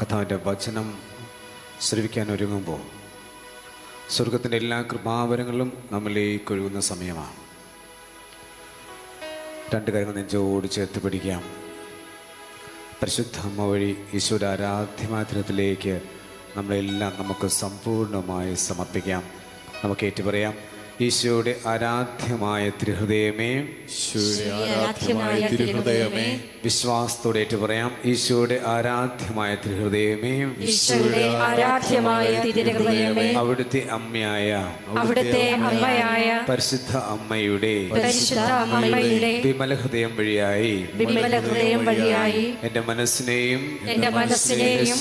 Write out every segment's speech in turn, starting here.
കർത്താവിൻ്റെ വചനം ശ്രവിക്കാൻ ഒരുങ്ങുമ്പോൾ സ്വർഗത്തിൻ്റെ എല്ലാ കൃപാവരങ്ങളും നമ്മളിലേക്ക് ഒഴുകുന്ന സമയമാണ്. രണ്ട് കാര്യങ്ങൾ നെഞ്ചോട് ചേർത്ത് പിടിക്കാം. പരിശുദ്ധ അമ്മ വഴി ഈശോയുടെ ആരാധ്യമാത്രത്തിലേക്ക് നമ്മളെല്ലാം നമുക്ക് സമ്പൂർണ്ണമായി സമർപ്പിക്കാം. നമുക്ക് ഏറ്റുപറയാം: ഈശോയുടെ ആരാധ്യമായ തിരുഹൃദയമേ, വിശ്വാസത്തോടെ ഏറ്റുപറയാം: ഈശോയുടെ ആരാധ്യമായ തിരുഹൃദയമേ, അവിടുത്തെ അമ്മയായ പരിശുദ്ധ അമ്മയുടെ വിമല ഹൃദയം വഴിയായി എന്റെ മനസ്സിനെയും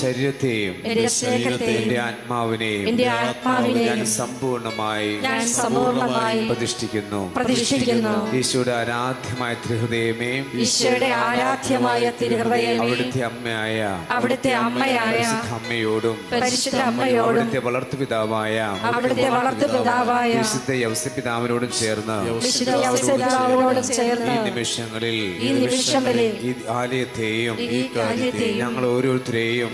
ശരീരത്തെയും എന്റെ ആത്മാവിനെയും ഞാൻ സമ്പൂർണമായി പ്രതിഷ്ഠിക്കുന്നു. ഈശോയുടെ ആരാധ്യമായ തിരുഹൃദയമേ, അവിടുത്തെ അമ്മയായ പരിശുദ്ധ അമ്മയോടും അവിടുത്തെ വളർത്തുപിതാവായ വിശുദ്ധ യൗസപിതാവിനോടും ചേർന്ന് ഈ നിമിഷങ്ങളിൽ ഈ ആലയത്തെയും ഞങ്ങൾ ഓരോരുത്തരെയും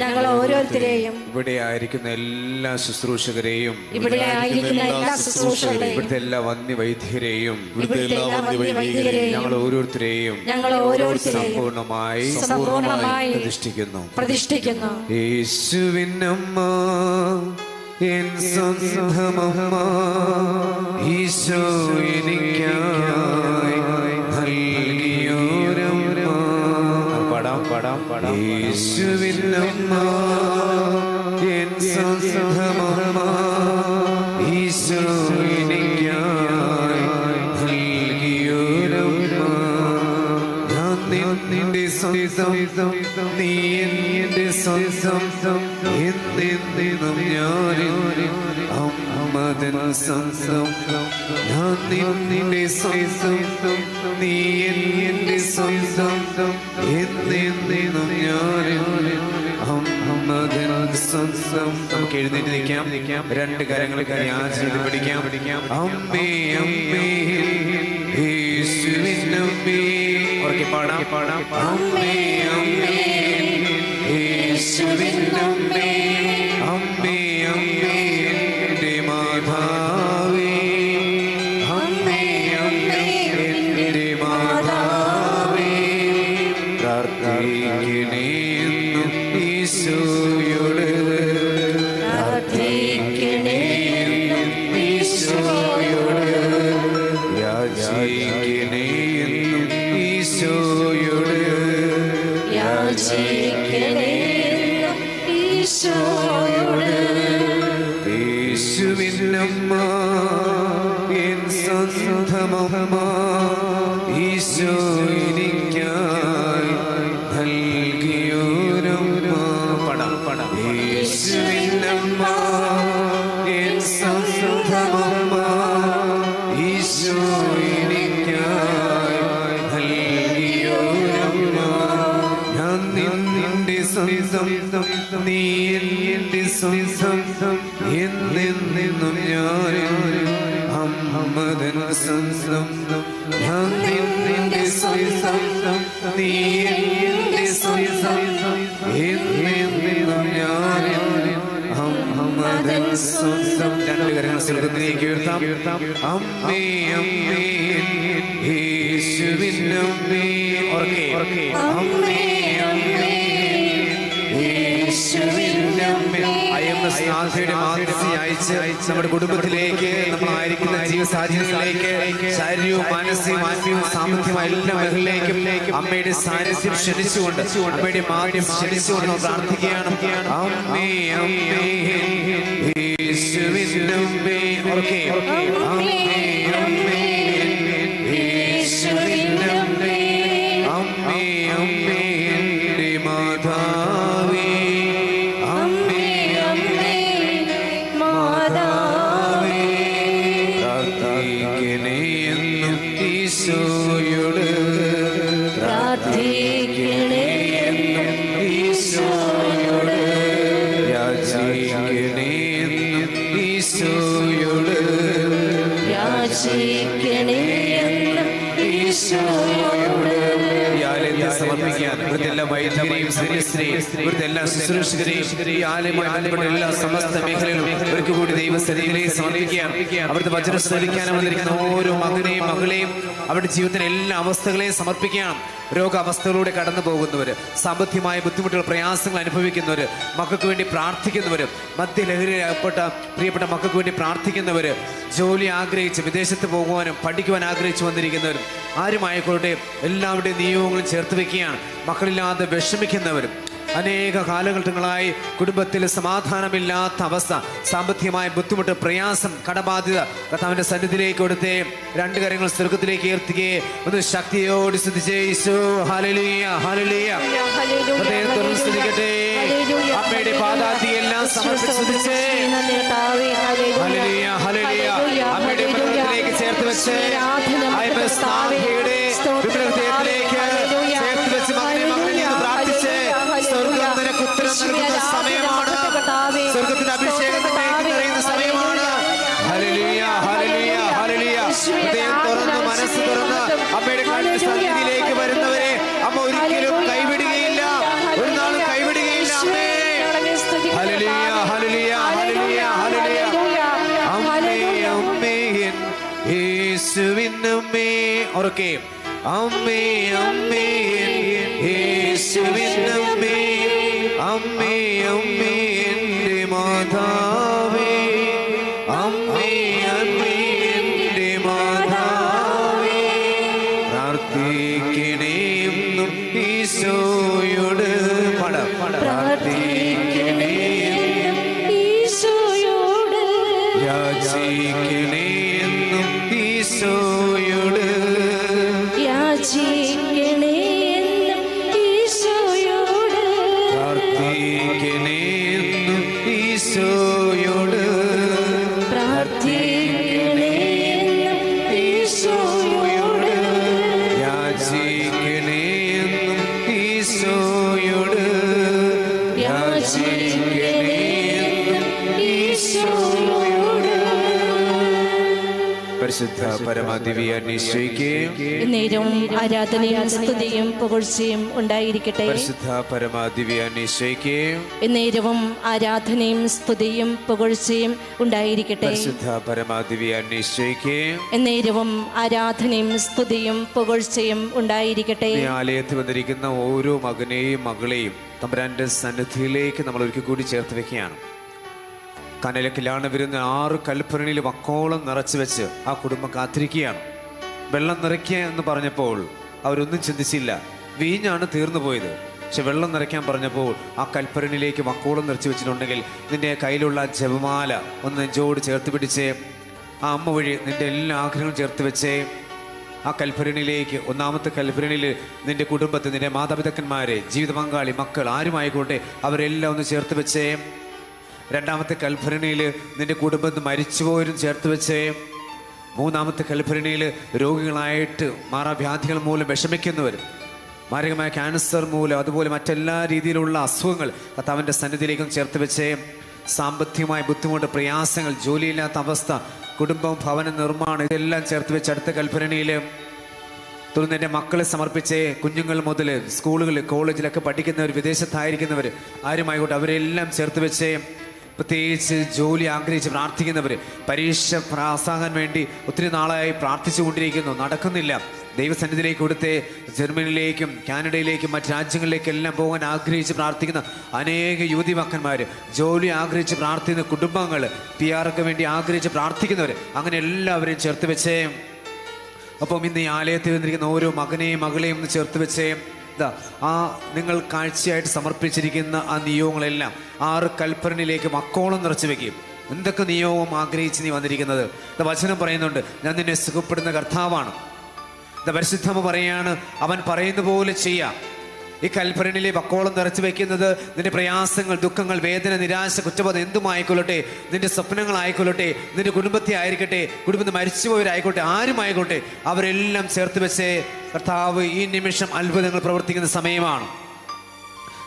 ഇവിടെ ആയിരിക്കുന്ന എല്ലാ ശുശ്രൂഷകരെയും ഇവിടുത്തെ എല്ലാ വന്യവൈദ്യരെയും ഞങ്ങൾ ഓരോരുത്തരെയും സമ്പൂർണമായി പ്രതിഷ്ഠിക്കുന്നു. യേശുവിനമ്മ എൻ സ്വന്തമമ്മ, ഈശോ എനിക്കായി നൽകിയോരമ്മ. പാടാം. യേശുവിനമ്മ എൻ സ്വന്തമമ്മ, ഈശോ നീ എന്റെ സ്വന്തം എന്നെന്നും ഞാൻ അമ്മതൻ സ്വന്തം. ഞാൻ നിന്റെ സ്വന്തം, നീ എന്റെ സ്വന്തം എന്നെന്നും ഞാൻ അമ്മതൻ സ്വന്തം. നമുക്ക് എഴുന്നേറ്റ് നിൽക്കാം. രണ്ട് കരങ്ങൾക്ക് ഞാൻ ചെയ്ത് പിടിക്കാം. അമ്മേ അമ്മേ യേശുവിനമ്മേ, പാടാം. അമ്മേ അമ്മേ യേശുവിനമ്മേ, അമ്മേ അമ്മേ എന്റെ മാതാവേ, അമ്മേ അമ്മേ എന്റെ മാതാവേ, പ്രാർത്ഥിക്കണേ ഈശോയോട്, പ്രാർത്ഥിക്കണേ ഈശോയോട്, യാചിക്കണേ ഈശോയോട്, യേശുവിനമ്മ എൻ സ്വന്തമമ്മ, ഈശോ എനിക്കായി നൽകിയോരമ്മ. പടം. യേശുവിനമ്മ എൻ സ്വന്തമമ്മ, ഈശോ എനിക്കായി നൽകിയോരമ്മ. ഞാൻ നിന്റെ സ്വന്തം, നീ എന്റെ സ്വന്തം എന്നെന്നും ഞാൻ അമ്മതൻ സ്വന്തം. ഞാൻ നിന്റെ സ്വന്തം, നീ എന്റെ സ്വന്തം എന്നെന്നും ഞാൻ അമ്മതൻ സ്വന്തം. രണ്ട് കരങ്ങൾ സ്വർഗ്ഗത്തിലേക്ക് ഉയർത്താം. അമ്മേ അമ്മേ യേശുവിനമ്മേ, അമ്മേ അമ്മേ അയച്ച് നമ്മുടെ കുടുംബത്തിലേക്ക്, നമ്മളായിരിക്കുന്ന ജീവസാഹചര്യങ്ങളിലേക്ക്, ശാരീരികവും മാനസികവും ആത്മീയവും സാമ്പത്തികമായ എല്ലാ മേഖലയിലേക്കും അമ്മയുടെ സാന്നിധ്യം ക്ഷണിച്ചുകൊണ്ട്, അമ്മയുടെ മാധ്യം ക്ഷണിച്ചുകൊണ്ട് പ്രാർത്ഥിക്കുകയാണ്. അമ്മേ അമ്മേ യേശുവിനമ്മേ, അമ്മേ അമ്മേ യേശുവിനമ്മേ, അമ്മേ അമ്മേ എന്റെ മാതാവേ, അമ്മേ അമ്മേ മാതാവേ, പ്രാർത്ഥിക്കണേ എന്നും ഈശോയോട്, പ്രാർത്ഥിക്കണേ എന്നും ഈശോയോട്, യാചിക്കണേ എന്നും ഈശോയോട്, യാചിക്കണേ എന്നും ഈശോയോട്. സമർപ്പിക്കാൻ ഇവിടുത്തെ എല്ലാ എല്ലാ വൈദികരെയും സന്യസ്തരെയും ഇവിടുത്തെ എല്ലാ ശുശ്രൂഷകരെയും ഈ ആലയവുമായി ബന്ധപ്പെട്ട എല്ലാ സമസ്ത മേഖലയിലും അവർക്ക് കൂടി ദൈവസന്നിധിയിലേക്ക് സമർപ്പിക്കുകയാണ്. അവിടുത്തെ വചനം ശ്രവിക്കാൻ വന്നിരിക്കുന്ന ഓരോ മകനെയും മകളെയും അവരുടെ ജീവിതത്തിലെ എല്ലാ അവസ്ഥകളെയും സമർപ്പിക്കുകയാണ്. രോഗാവസ്ഥകളിലൂടെ കടന്നു പോകുന്നവര്, സാമ്പത്തികമായ ബുദ്ധിമുട്ടുകൾ പ്രയാസങ്ങൾ അനുഭവിക്കുന്നവര്, മക്കൾക്ക് വേണ്ടി പ്രാർത്ഥിക്കുന്നവര്, മദ്യലഹരിയിൽപ്പെട്ട പ്രിയപ്പെട്ട മക്കൾക്ക് വേണ്ടി പ്രാർത്ഥിക്കുന്നവര്, ജോലി ആഗ്രഹിച്ച് വിദേശത്ത് പോകുവാനും പഠിക്കുവാൻ ആഗ്രഹിച്ചു വന്നിരിക്കുന്നവരും ആരുമായിക്കോട്ടെ എല്ലാവരുടെയും നിയോഗങ്ങളും ചേർത്ത് വെക്കുകയാണ്. മക്കളില്ലാതെ വിഷമിക്കുന്നവരും, അനേക കാലഘട്ടങ്ങളായി കുടുംബത്തിൽ സമാധാനമില്ലാത്ത അവസ്ഥ, സാമ്പത്തികമായ ബുദ്ധിമുട്ട്, പ്രയാസം, കടബാധ്യത കർത്താവിന്റെ സന്നിധിയിലേക്ക് കൊടുത്തേ. രണ്ട് കരങ്ങൾ സ്വർഗ്ഗത്തിലേക്ക് ഉയർത്തുകയെ ഒന്ന് ശക്തിയോട് സ്തുതിച്ചേ. Isho hallelujah hallelujah. ഹൃദയം തുറന്ന് സ്തുതിക്കട്ടെ. അമ്മയുടെ പാദാദിയെല്ലാം സമർപ്പിച്ച് സ്തുതിച്ചേ. Hallelujah hallelujah. അമ്മയുടെ ഹൃദയത്തിലേക്ക് ചേർത്ത് വെച്ച് ഹൃദയത്തിലേക്ക് ചേർത്ത് വെച്ച് മകനെ മകനെ പ്രാർത്ഥിച്ച് സ്വർഗ്ഗം നിനക്ക് ഉത്തരം നൽകുന്ന സമയമാണ്. സ്വർഗ്ഗത്തിന്റെ അഭിഷേകം നിറയുന്ന സമയമാണ്. Hallelujah hallelujah hallelujah. ഹൃദയം തുറന്ന് മനസ്സ് തുറന്ന് അമ്മയുടെ സന്നിധിയിലേക്ക് വരുന്നവരെ അമ്മ ഒരിക്കലും കൈവിടുകയില്ല, ഒരു നാളും കൈവിടുകയില്ല. അമ്മേ ഹല്ലേലൂയ ഹല്ലേലൂയ ഹല്ലേലൂയ ഹല്ലേലൂയ. അമ്മേ അമ്മേ യേശുവിനമ്മേ ഉറക്കെ അമ്മേ അമ്മേ യേശുവിനമ്മേ അമ്മേ അമ്മേ എൻ്റെ മാതാവേ അമ്മേ അമ്മേ എൻ്റെ മാതാവേ പ്രാർത്ഥിക്കണേ എന്നും ഈശോയോട് പ്രാർത്ഥിക്കണേ ഈശോയോട് യാചിക്കണേ എന്നും ഈശോയോട് യാചിക്കണേ എന്നും ഈശോയോട് പ്രാർത്ഥിക്കണേ എന്നും ഈശോയോട് പ്രാർത്ഥിക്കണേ എന്നും ഈശോയോട് യാചിക്കണേ എന്നും ഈശോയോട് യാചിക്കണേ എന്നും ഈശോയോട്. പരിശുദ്ധ പരമാദിവ്യനീശോയ്ക്ക് നേരവും ആരാധനയും സ്തുതിയും പുകഴ്ചയും ഉണ്ടായിരിക്കട്ടെ. പരിശുദ്ധ പരമാദിവ്യനീശോയ്ക്ക് നേരവും ആരാധനയും സ്തുതിയും പുകഴ്ചയും ഉണ്ടായിരിക്കട്ടെ. പരിശുദ്ധ പരമാദിവ്യനീശോയ്ക്ക് നേരവും ആരാധനയും സ്തുതിയും പുകഴ്ചയും ഉണ്ടായിരിക്കട്ടെ. ഈ ആലയത്തിൽ വന്നിരിക്കുന്ന ഓരോ മകനെയും മകളെയും തമ്പുരാന്റെ സന്നിധിയിലേക്ക് നമ്മൾ ഒരിക്കൽ കൂടി ചേർത്ത് വെക്കുകയാണ്. കനലക്കിലാണ് വരുന്ന 6 കൽപ്പരണിയിൽ വക്കോളം നിറച്ചു വെച്ച് ആ കുടുംബം കാത്തിരിക്കുകയാണ്. വെള്ളം നിറയ്ക്കുക എന്ന് പറഞ്ഞപ്പോൾ അവരൊന്നും ചിന്തിച്ചില്ല, വീഞ്ഞാണ് തീർന്നു പോയത്. പക്ഷെ വെള്ളം നിറയ്ക്കാൻ പറഞ്ഞപ്പോൾ ആ കൽപ്പരണിയിലേക്ക് വക്കോളം നിറച്ചു വെച്ചിട്ടുണ്ടെങ്കിൽ നിന്റെ കയ്യിലുള്ള ജപമാല ഒന്ന് നെഞ്ചോട് ചേർത്ത് പിടിച്ചേ. ആ അമ്മ വഴി നിന്റെ എല്ലാ ആഗ്രഹങ്ങളും ചേർത്ത് വെച്ചേ. ആ കൽപ്പരണിയിലേക്ക്, ഒന്നാമത്തെ കൽപ്പരണിയിൽ നിന്റെ കുടുംബത്തെ, നിന്റെ മാതാപിതാക്കന്മാരെ, ജീവിത പങ്കാളി, മക്കൾ ആരുമായിക്കോട്ടെ അവരെല്ലാം ഒന്ന് ചേർത്ത് വെച്ചേ. രണ്ടാമത്തെ കൽഭരണിയിൽ നിന്റെ കുടുംബത്തിൽ മരിച്ചുപോയവരും ചേർത്ത് വെച്ചേ. മൂന്നാമത്തെ കൽഭരണിയിൽ രോഗികളായിട്ട് മാറാവ്യാധികൾ മൂലം വിഷമിക്കുന്നവർ, മാരകമായ ക്യാൻസർ മൂലം, അതുപോലെ മറ്റെല്ലാ രീതിയിലുള്ള അസുഖങ്ങൾ കർത്താവിൻ്റെ സന്നിധിയിലേക്കും ചേർത്ത് വെച്ചേ. സാമ്പത്തികമായ ബുദ്ധിമുട്ട്, പ്രയാസങ്ങൾ, ജോലിയില്ലാത്ത അവസ്ഥ, കുടുംബം, ഭവന നിർമ്മാണം, ഇതെല്ലാം ചേർത്ത് വെച്ച് അടുത്ത കൽഭരണിയിൽ തുടർന്ന് എൻ്റെ മക്കളെ സമർപ്പിച്ചേ. കുഞ്ഞുങ്ങൾ മുതൽ സ്കൂളുകളിൽ കോളേജിലൊക്കെ പഠിക്കുന്നവർ, വിദേശത്തായിരിക്കുന്നവർ ആരുമായിക്കോട്ടെ അവരെല്ലാം ചേർത്ത് വെച്ചേ. പ്രത്യേകിച്ച് ജോലി ആഗ്രഹിച്ച് പ്രാർത്ഥിക്കുന്നവർ, പരീക്ഷ പാസ്സാകാൻ വേണ്ടി ഒത്തിരി നാളായി പ്രാർത്ഥിച്ചു കൊണ്ടിരിക്കുന്നു, നടക്കുന്നില്ല, ദൈവസന്നിധിയിലേക്ക് കൊടുത്തേ. ജർമ്മനിയിലേക്കും കാനഡയിലേക്കും മറ്റ് രാജ്യങ്ങളിലേക്കെല്ലാം പോകാൻ ആഗ്രഹിച്ച് പ്രാർത്ഥിക്കുന്ന അനേക യുവതിമക്കന്മാർ, ജോലി ആഗ്രഹിച്ച് പ്രാർത്ഥിക്കുന്ന കുടുംബങ്ങൾ, PR വേണ്ടി ആഗ്രഹിച്ച് പ്രാർത്ഥിക്കുന്നവർ, അങ്ങനെ എല്ലാവരെയും ചേർത്ത് വെച്ചേ. അപ്പം ഇന്ന് ഈ ആലയത്തിൽ വന്നിരിക്കുന്ന ഓരോ മകനെയും മകളെയും ഒന്ന് ചേർത്ത് വെച്ചേ. ആ നിങ്ങൾ കാഴ്ചയായിട്ട് സമർപ്പിച്ചിരിക്കുന്ന ആ നിയോഗങ്ങളെല്ലാം 6 കൽപ്പരണിയിലേക്ക് മക്കോളം നിറച്ചു വെക്കും. എന്തൊക്കെ നിയോഗം ആഗ്രഹിച്ച് നീ വന്നിരിക്കുന്നത്? വചനം പറയുന്നുണ്ട്, ഞാൻ നിന്നെ സുഖപ്പെടുന്ന കർത്താവാണ്. പരിശുദ്ധമ പറയാണ്, അവൻ പറയുന്ന പോലെ ചെയ്യാം. ഈ കൽപ്പരണിയിലെ വക്കോളം നിറച്ചു വെക്കുന്നത് നിന്റെ പ്രയാസങ്ങൾ, ദുഃഖങ്ങൾ, വേദന, നിരാശ, കുറ്റബോധം എന്തുമായിക്കൊള്ളട്ടെ, നിന്റെ സ്വപ്നങ്ങളായിക്കൊള്ളട്ടെ, നിന്റെ കുടുംബത്തെ ആയിരിക്കട്ടെ, കുടുംബത്തിൽ മരിച്ചുപോയവരായിക്കോട്ടെ, ആരുമായിക്കോട്ടെ അവരെല്ലാം ചേർത്ത് വെച്ച് കർത്താവ് ഈ നിമിഷം അത്ഭുതങ്ങൾ പ്രവർത്തിക്കുന്ന സമയമാണ്.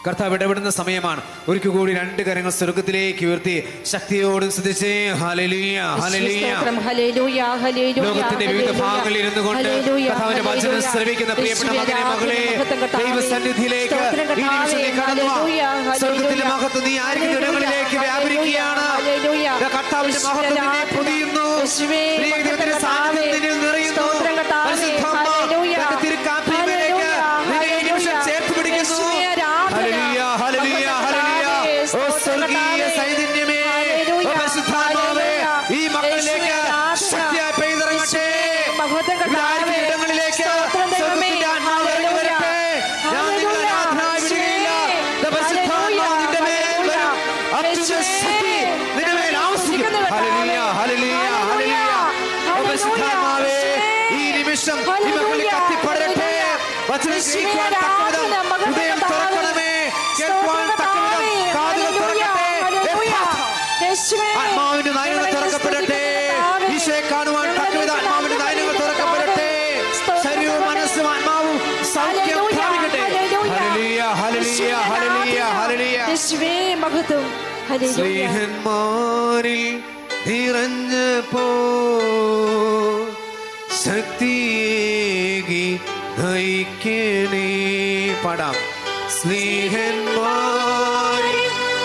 കർത്താവ് ഇടപെടുന്ന സമയമാണ്. ഒരിക്കൽ കൂടി രണ്ട് കരങ്ങൾ സ്വർഗത്തിലേക്ക് ഉയർത്തി ശക്തിയോടും സ്തുതിച്ചേ. Hallelujah, hallelujah. ലോകത്തിന്റെ വിവിധ ഭാഗങ്ങളിൽ ഇരുന്നു കൊണ്ട് കർത്താവിന്റെ വചനം ശ്രവിക്കുന്ന പ്രിയപ്പെട്ട മകനെ, മകളെ, ദൈവസന്നിധിയിലേക്ക് ഈ നിമിഷത്തിൽ കടന്നു വാ. സ്വർഗത്തിന്റെ മഹത്വം നീ ആയിരിക്കുന്ന ഇടങ്ങളിലേക്ക് വ്യാപരിക്കുകയാണ്. കർത്താവിന്റെ മഹത്വം നിന്നെ പൊതിയുന്നു. ദൈവത്തിന്റെ സാന്നിധ്യം നിന്നിൽ നിറയുന്നു. തിരുക്കാപ്പിലേക്ക് നിന്നെ ഈ നിമിഷം ചേർത്ത് പിടിക്കുന്നു. Hallelujah, hallelujah, hallelujah. ഓ സ്വർഗീയ ചൈതന്യമേ, ഓ പരിശുദ്ധാത്മാവേ, ഈ മക്കളിലേക്ക് ശക്തിയായി പെയ്തിറങ്ങട്ടെ. ഇടങ്ങളിലേക്ക് സ്വർഗ്ഗത്തിന്റെ ആത്മാവ് ഇറങ്ങി വരട്ടെ. ഞാൻ നിങ്ങളെ ആരാധനയായി വിടുകയില്ല. പരിശുദ്ധാത്മാവ് നിന്റെ മേൽ വരും. അത്യുന്നത ശക്തി നിന്റെ മേൽ ആവസിക്കും. Hallelujah, hallelujah, hallelujah. ഓ പരിശുദ്ധാത്മാവേ, ഈ നിമിഷം ഈ മക്കളിൽ കത്തിപ്പടരട്ടെ. വചനം കേൾക്കുവാൻ തക്കവിധം ഹൃദയം തുറക്കണമേ. കേൾക്കുവാൻ തക്കവിധം കാതുകൾ തുറക്കട്ടെ. ആത്മാവിന്റെ നയനങ്ങൾ തുറക്കപ്പെടട്ടെ. ഈശോയെ കാണുവാൻ തക്കവിധം ആത്മാവിന്റെ നയനങ്ങൾ തുറക്കപ്പെടട്ടെ. ശരീരവും മനസ്സും ആത്മാവും സൗഖ്യം പ്രാപിക്കട്ടെ. Hallelujah, hallelujah, hallelujah, hallelujah. സ്നേഹന്മാരിൽ നിറഞ്ഞപ്പോ ശക്തിയേകി നയിക്കണേ. പാടാം. സ്നേഹന്മാരിൽ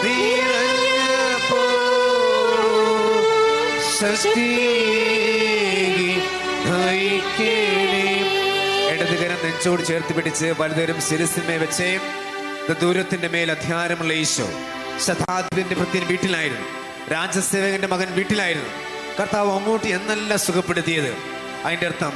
നിറഞ്ഞപ്പോ ശക്തിയേകി നയിക്കണേ. ഇടതുകരം നെഞ്ചോട് ചേർത്ത് പിടിച്ച് വലുതരം ശിരസിന്മേ വെച്ചേ. ദൂരത്തിന്റെ മേൽ അധികാരമുള്ള ഈശോ ശതാധിപന്റെ ഭൃത്യൻ വീട്ടിലായിരുന്നു. രാജസേവകന്റെ മകൻ വീട്ടിലായിരുന്നു. കർത്താവ് അങ്ങോട്ട് എന്നല്ല സുഖപ്പെടുത്തിയത്. അതിന്റെ അർത്ഥം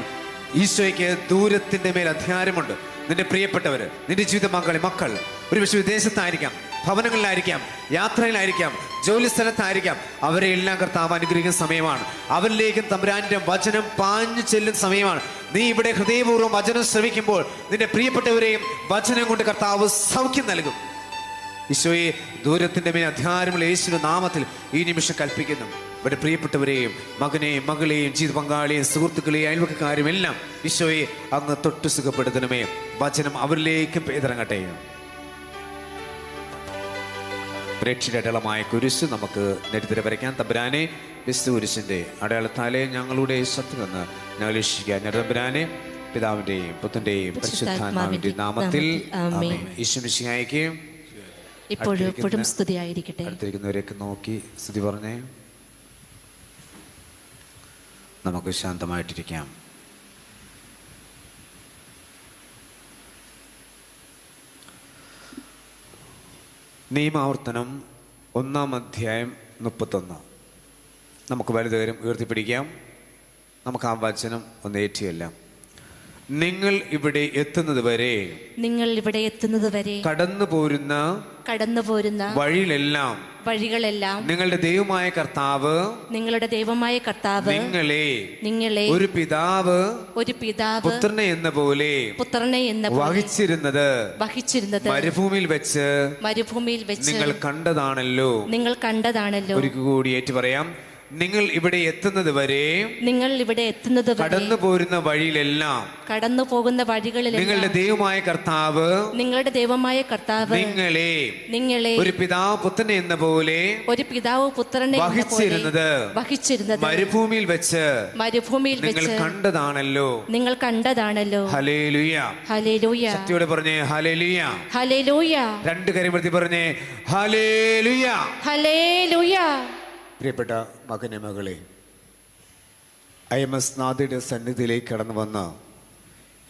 ഈശോയ്ക്ക് ദൂരത്തിന്റെ മേൽ അധികാരമുണ്ട്. നിന്റെ പ്രിയപ്പെട്ടവര്, നിന്റെ ജീവിത മക്കൾ ഒരുപക്ഷെ വിദേശത്തായിരിക്കാം, ഭവനങ്ങളിലായിരിക്കാം, യാത്രയിലായിരിക്കാം, ജോലി സ്ഥലത്തായിരിക്കാം. അവരെ എല്ലാം കർത്താവ് അനുഗ്രഹിക്കുന്ന സമയമാണ്. അവരിലേക്കും തമ്പുരാന്റെ വചനം പാഞ്ഞു ചെല്ലുന്ന സമയമാണ്. നീ ഇവിടെ ഹൃദയപൂർവ്വം വചനം ശ്രവിക്കുമ്പോൾ നിന്റെ പ്രിയപ്പെട്ടവരെയും വചനം കൊണ്ട് കർത്താവ് സൗഖ്യം നൽകും. ഈശോയെ, ദൂരത്തിന്റെ മേൽ അധികാരമുള്ള യേശുവിന്റെ നാമത്തിൽ ഈ നിമിഷം കൽപ്പിക്കുന്നു. ഇവിടെ പ്രിയപ്പെട്ടവരെയും മകനെയും മകളെയും ജീവിത പങ്കാളിയെയും സുഹൃത്തുക്കളെയും അയൽവക്കാരെയും എല്ലാം ഈശോയെ അങ്ങ് തൊട്ട് സുഖപ്പെടുത്തണമേ. വചനം അവരിലേക്കും പെയ്തിറങ്ങട്ടെ. പ്രേക്ഷിത അടയാളമായ കുരിശ് നമുക്ക് നെറ്റിത്തിര വരയ്ക്കാൻ. തമ്പുരാനെ, ക്രിസ്തു കുരിശിന്റെ അടയാളത്താലെ ഞങ്ങളുടെ ശത്രു എന്ന് ഞങ്ങൾ രക്ഷിക്കുക. തമ്പുരാനെ, പിതാവിന്റെയും പുത്രന്റെയും പരിശുദ്ധാത്മാവിന്റെ നാമത്തിൽ ആമേൻ. ഈശോ മിശിഹായ്ക്ക് ഇപ്പോഴും സ്തുതിയായിരിക്കട്ടെ. അടുത്തിരിക്കുന്നവരെയൊക്കെ നോക്കി സ്തുതി പറഞ്ഞേ. നമുക്ക് ശാന്തമായിട്ടിരിക്കാം. നിയമാവർത്തനം 1-ാം അധ്യായം 31. നമുക്ക് വലുതേരം ഉയർത്തിപ്പിടിക്കാം. നമുക്ക് ആ വചനം ഒന്ന് ഏറ്റിയെല്ലാം. നിങ്ങൾ ഇവിടെ എത്തുന്നത് വരെ കടന്നു പോരുന്ന വഴികളെല്ലാം നിങ്ങളുടെ ദൈവമായ കർത്താവ് നിങ്ങളെ ഒരു പിതാവ് പുത്രനെ എന്ന പോലെ വഹിച്ചിരുന്നത് മരുഭൂമിയിൽ വെച്ച് നിങ്ങൾ കണ്ടതാണല്ലോ. ഒരിക്കൽ കൂടി ഏറ്റു പറയാം. നിങ്ങൾ ഇവിടെ എത്തുന്നത് വരെ കടന്നു പോകുന്ന വഴിയിലെല്ലാം നിങ്ങളുടെ ദൈവമായ കർത്താവ് നിങ്ങളെ ഒരു പിതാവ് പുത്രനെ എന്ന പോലെ വഹിച്ചിരുന്നത് മരുഭൂമിയിൽ വെച്ച് നിങ്ങൾ കണ്ടതാണല്ലോ. ഹല്ലേലൂയ. ശക്തിയോടെ പറഞ്ഞേ ഹല്ലേലൂയ. രണ്ട് കാര്യം പ്രതി പറഞ്ഞേ ഹല്ലേലൂയ. പ്രിയപ്പെട്ട മകനെ, മകളെ, IMS നാഥയുടെ സന്നിധിയിലേക്ക് കടന്നു വന്ന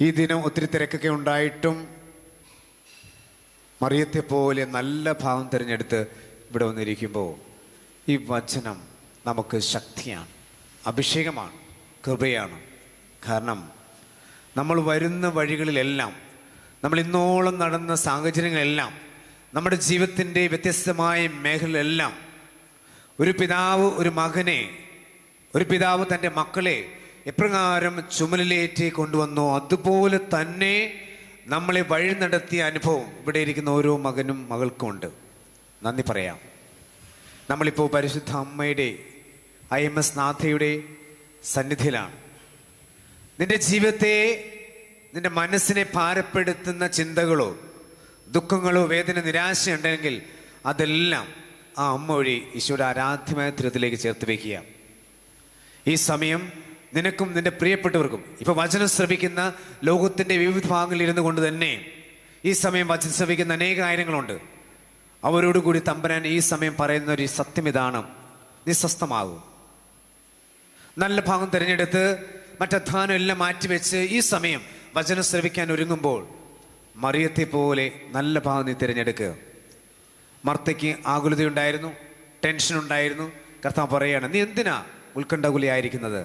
ഈ ദിനം ഒത്തിരി തിരക്കൊക്കെ ഉണ്ടായിട്ടും മറിയത്തെ പോലെ നല്ല ഭാവം തിരഞ്ഞെടുത്ത് ഇവിടെ വന്നിരിക്കുമ്പോൾ ഈ വചനം നമുക്ക് ശക്തിയാണ്, അഭിഷേകമാണ്, കൃപയാണ്. കാരണം നമ്മൾ വരുന്ന വഴികളിലെല്ലാം, നമ്മൾ ഇന്നോളം നടന്ന സാഹചര്യങ്ങളെല്ലാം, നമ്മുടെ ജീവിതത്തിൻ്റെ വ്യത്യസ്തമായ മേഖലയിലെല്ലാം ഒരു പിതാവ് ഒരു മകനെ, ഒരു പിതാവ് തൻ്റെ മക്കളെ എപ്രകാരം ചുമലിലേറ്റി കൊണ്ടുവന്നോ അതുപോലെ തന്നെ നമ്മളെ വഴി നടത്തിയ അനുഭവം ഇവിടെ ഇരിക്കുന്ന ഓരോ മകനും മകൾക്കും ഉണ്ട്. നന്ദി പറയാം. നമ്മളിപ്പോൾ പരിശുദ്ധ അമ്മയുടെ IMS നാഥയുടെ സന്നിധിയിലാണ്. നിന്റെ ജീവിതത്തെ, നിന്റെ മനസ്സിനെ ഭാരപ്പെടുത്തുന്ന ചിന്തകളോ ദുഃഖങ്ങളോ വേദന നിരാശയുണ്ടെങ്കിൽ അതെല്ലാം ആ അമ്മ വഴി ഈശോയുടെ ആരാധ്യമായ തിരുത്തിലേക്ക് ചേർത്ത് വയ്ക്കുക. ഈ സമയം നിനക്കും നിന്റെ പ്രിയപ്പെട്ടവർക്കും ഇപ്പൊ വചനം ശ്രവിക്കുന്ന ലോകത്തിന്റെ വിവിധ ഭാഗങ്ങളിൽ ഇരുന്നു കൊണ്ട് തന്നെ ഈ സമയം വചനം ശ്രവിക്കുന്ന അനേക കാര്യങ്ങളുണ്ട്. അവരോടുകൂടി തമ്പുരാൻ ഈ സമയം പറയുന്ന ഒരു സത്യം ഇതാണ്: നീ സ്വസ്ഥമാകും. നല്ല ഭാഗം തിരഞ്ഞെടുത്ത് മറ്റധ്വാനം എല്ലാം മാറ്റിവെച്ച് ഈ സമയം വചനം ശ്രവിക്കാൻ ഒരുങ്ങുമ്പോൾ മറിയത്തെ പോലെ നല്ല ഭാഗം നീ തിരഞ്ഞെടുക്കുക. മർത്തയ്ക്ക് ആകുലതയുണ്ടായിരുന്നു, ടെൻഷൻ ഉണ്ടായിരുന്നു. കർത്താവ് പറയാണ്, നീ എന്തിനാ ഉത്കണ്ഠകുലയായിരിക്കുന്നത്?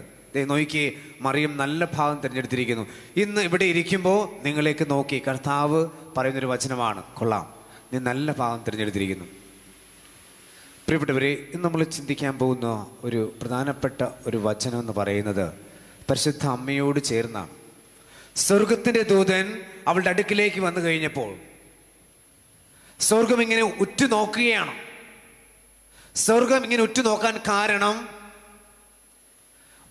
നോക്കി, മറിയം നല്ല ഭാഗം തിരഞ്ഞെടുത്തിരിക്കുന്നു. ഇന്ന് ഇവിടെ ഇരിക്കുമ്പോൾ നിങ്ങളേക്ക് നോക്കി കർത്താവ് പറയുന്നൊരു വചനമാണ്, കൊള്ളാം, നീ നല്ല ഭാഗം തിരഞ്ഞെടുത്തിരിക്കുന്നു. പ്രിയപ്പെട്ടവരെ, ഇന്ന് നമ്മൾ ചിന്തിക്കാൻ പോകുന്ന ഒരു പ്രധാനപ്പെട്ട ഒരു വചനം എന്ന് പറയുന്നത് പരിശുദ്ധ അമ്മയോട് ചേർന്നാണ്. സ്വർഗത്തിന്റെ ദൂതൻ അവളുടെ അടുക്കിലേക്ക് വന്നു കഴിഞ്ഞപ്പോൾ സ്വർഗം ഇങ്ങനെ ഉറ്റുനോക്കുകയാണ്. സ്വർഗം ഇങ്ങനെ ഉറ്റുനോക്കാൻ കാരണം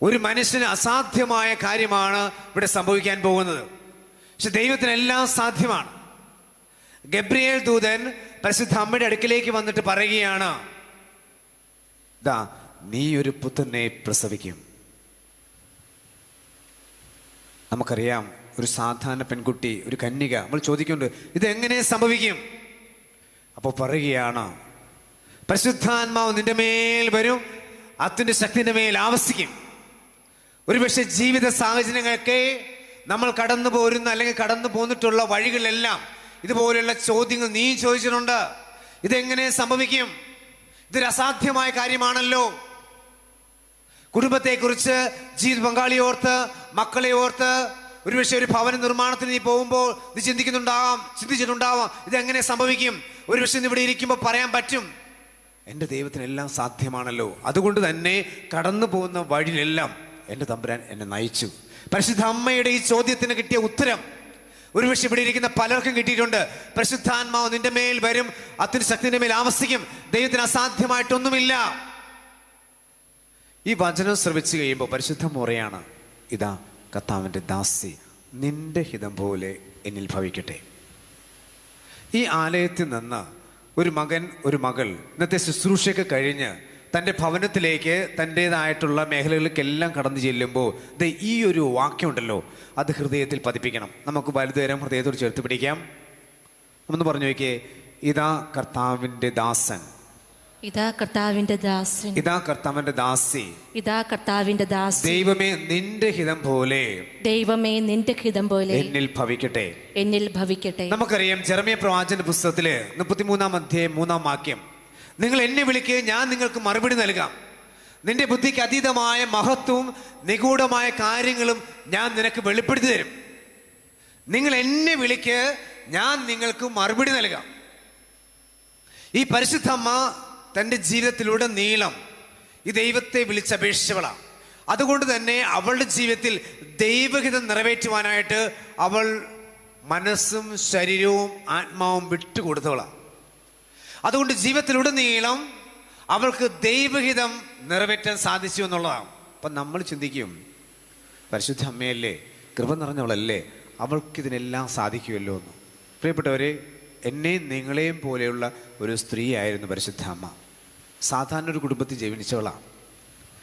ഒരു മനുഷ്യന് അസാധ്യമായ കാര്യമാണ് ഇവിടെ സംഭവിക്കാൻ പോകുന്നത്. പക്ഷെ ദൈവത്തിനെല്ലാം സാധ്യമാണ്. ഗബ്രിയേൽ ദൂതൻ പരിശുദ്ധ അമ്മയുടെ അടുക്കിലേക്ക് വന്നിട്ട് പറയുകയാണ്, ദാ നീ ഒരു പുത്രനെ പ്രസവിക്കും. നമുക്കറിയാം, ഒരു സാധാരണ പെൺകുട്ടി, ഒരു കന്യക, നമ്മൾ ചോദിക്കുന്നുണ്ട് ഇതെങ്ങനെ സംഭവിക്കും? അപ്പോൾ പറയുകയാണ്, പരിശുദ്ധാത്മാവ് നിന്റെ മേൽ വരും, അതിൻ്റെ ശക്തിന്റെ മേൽ ആവസിക്കും. ഒരുപക്ഷെ ജീവിത സാഹചര്യങ്ങളൊക്കെ നമ്മൾ കടന്നു പോരുന്ന അല്ലെങ്കിൽ കടന്നു പോന്നിട്ടുള്ള വഴികളിലെല്ലാം ഇതുപോലെയുള്ള ചോദ്യങ്ങൾ നീ ചോദിച്ചിട്ടുണ്ട്. ഇതെങ്ങനെ സംഭവിക്കും? ഇതൊരു അസാധ്യമായ കാര്യമാണല്ലോ. കുടുംബത്തെക്കുറിച്ച്, ജീവിത പങ്കാളിയെ ഓർത്ത്, മക്കളെ ഓർത്ത്, ഒരുപക്ഷെ ഒരു ഭവന നിർമ്മാണത്തിന് നീ പോകുമ്പോൾ നീ ചിന്തിച്ചിട്ടുണ്ടാവാം ഇതെങ്ങനെ സംഭവിക്കും. ഒരുപക്ഷെ ഇവിടെ ഇരിക്കുമ്പോൾ പറയാൻ പറ്റും, എൻ്റെ ദൈവത്തിനെല്ലാം സാധ്യമാണല്ലോ. അതുകൊണ്ട് തന്നെ കടന്നു പോകുന്ന വഴിയിലെല്ലാം എൻ്റെ തമ്പുരാൻ എന്നെ നയിച്ചു. പരിശുദ്ധ അമ്മയുടെ ഈ ചോദ്യത്തിന് കിട്ടിയ ഉത്തരം ഒരുപക്ഷെ ഇവിടെ ഇരിക്കുന്ന പലർക്കും കിട്ടിയിട്ടുണ്ട്. പരിശുദ്ധാത്മാവ് നിന്റെ മേൽ വരും, അതിന് ശക്തിന്റെ മേൽ ആവസിക്കും. ദൈവത്തിന് അസാധ്യമായിട്ടൊന്നുമില്ല. ഈ വചനം ശ്രവിച്ചു കഴിയുമ്പോൾ പരിശുദ്ധ മുറയാണ്, ഇതാ കർത്താവിൻ്റെ ദാസി, നിന്റെ ഹിതം പോലെ എന്നിൽ ഭവിക്കട്ടെ. ഈ ആലയത്തിൽ നിന്ന് ഒരു മകൻ, ഒരു മകൾ ഇന്നത്തെ ശുശ്രൂഷയൊക്കെ കഴിഞ്ഞ് തൻ്റെ ഭവനത്തിലേക്ക് തൻ്റേതായിട്ടുള്ള മേഖലകളിലേക്കെല്ലാം കടന്നു ചെല്ലുമ്പോൾ ഈ ഒരു വാക്യമുണ്ടല്ലോ, അത് ഹൃദയത്തിൽ പതിപ്പിക്കണം. നമുക്ക് വലുതേരം ഹൃദയത്തോട് ചേർത്ത് പിടിക്കാം. ഒന്ന് പറഞ്ഞു നോക്കിയേ, ഇതാ കർത്താവിൻ്റെ ദാസൻ, ഇതാ കർത്താവിന്റെ ദാസൻ, ഇതാ കർത്താവിന്റെ ദാസി, ഇതാ കർത്താവിന്റെ ദാസി. ദൈവമേ നിന്റെ ഹിതം പോലെ, ദൈവമേ നിന്റെ ഹിതം പോലെ എന്നിൽ ഭവിക്കട്ടെ, എന്നിൽ ഭവിക്കട്ടെ. നമുക്കറിയാം ജെറമ്യ പ്രവാചകന്റെ പുസ്തകത്തില് 33-ാം അധ്യായം 3-ാം വാക്യം, നിങ്ങൾ എന്നെ വിളിക്കുക, ഞാൻ നിങ്ങൾക്ക് മറുപടി നൽകാം. നിന്റെ ബുദ്ധിക്ക് അതീതമായ മഹത്വവും നിഗൂഢമായ കാര്യങ്ങളും ഞാൻ നിനക്ക് വെളിപ്പെടുത്തി തരും. നിങ്ങൾ എന്നെ വിളിക്ക്, ഞാൻ നിങ്ങൾക്ക് മറുപടി നൽകാം. ഈ പരിശുദ്ധമ്മ തൻ്റെ ജീവിതത്തിലൂടെ നീളം ഈ ദൈവത്തെ വിളിച്ചപേക്ഷിച്ചവളാണ്. അതുകൊണ്ട് തന്നെ അവളുടെ ജീവിതത്തിൽ ദൈവഹിതം നിറവേറ്റുവാനായിട്ട് അവൾ മനസ്സും ശരീരവും ആത്മാവും വിട്ടുകൊടുത്തവളാണ്. അതുകൊണ്ട് ജീവിതത്തിലുടനീളം അവൾക്ക് ദൈവഹിതം നിറവേറ്റാൻ സാധിച്ചു എന്നുള്ളതാണ്. അപ്പം നമ്മൾ ചിന്തിക്കും, പരിശുദ്ധ അമ്മയല്ലേ, കൃപ നിറഞ്ഞവളല്ലേ, അവൾക്കിതിനെല്ലാം സാധിക്കുമല്ലോ എന്ന്. പ്രിയപ്പെട്ടവരെ, എന്നെയും നിങ്ങളെയും പോലെയുള്ള ഒരു സ്ത്രീയായിരുന്നു പരിശുദ്ധ അമ്മ. സാധാരണ ഒരു കുടുംബത്തിൽ ജനിച്ചവളാണ്.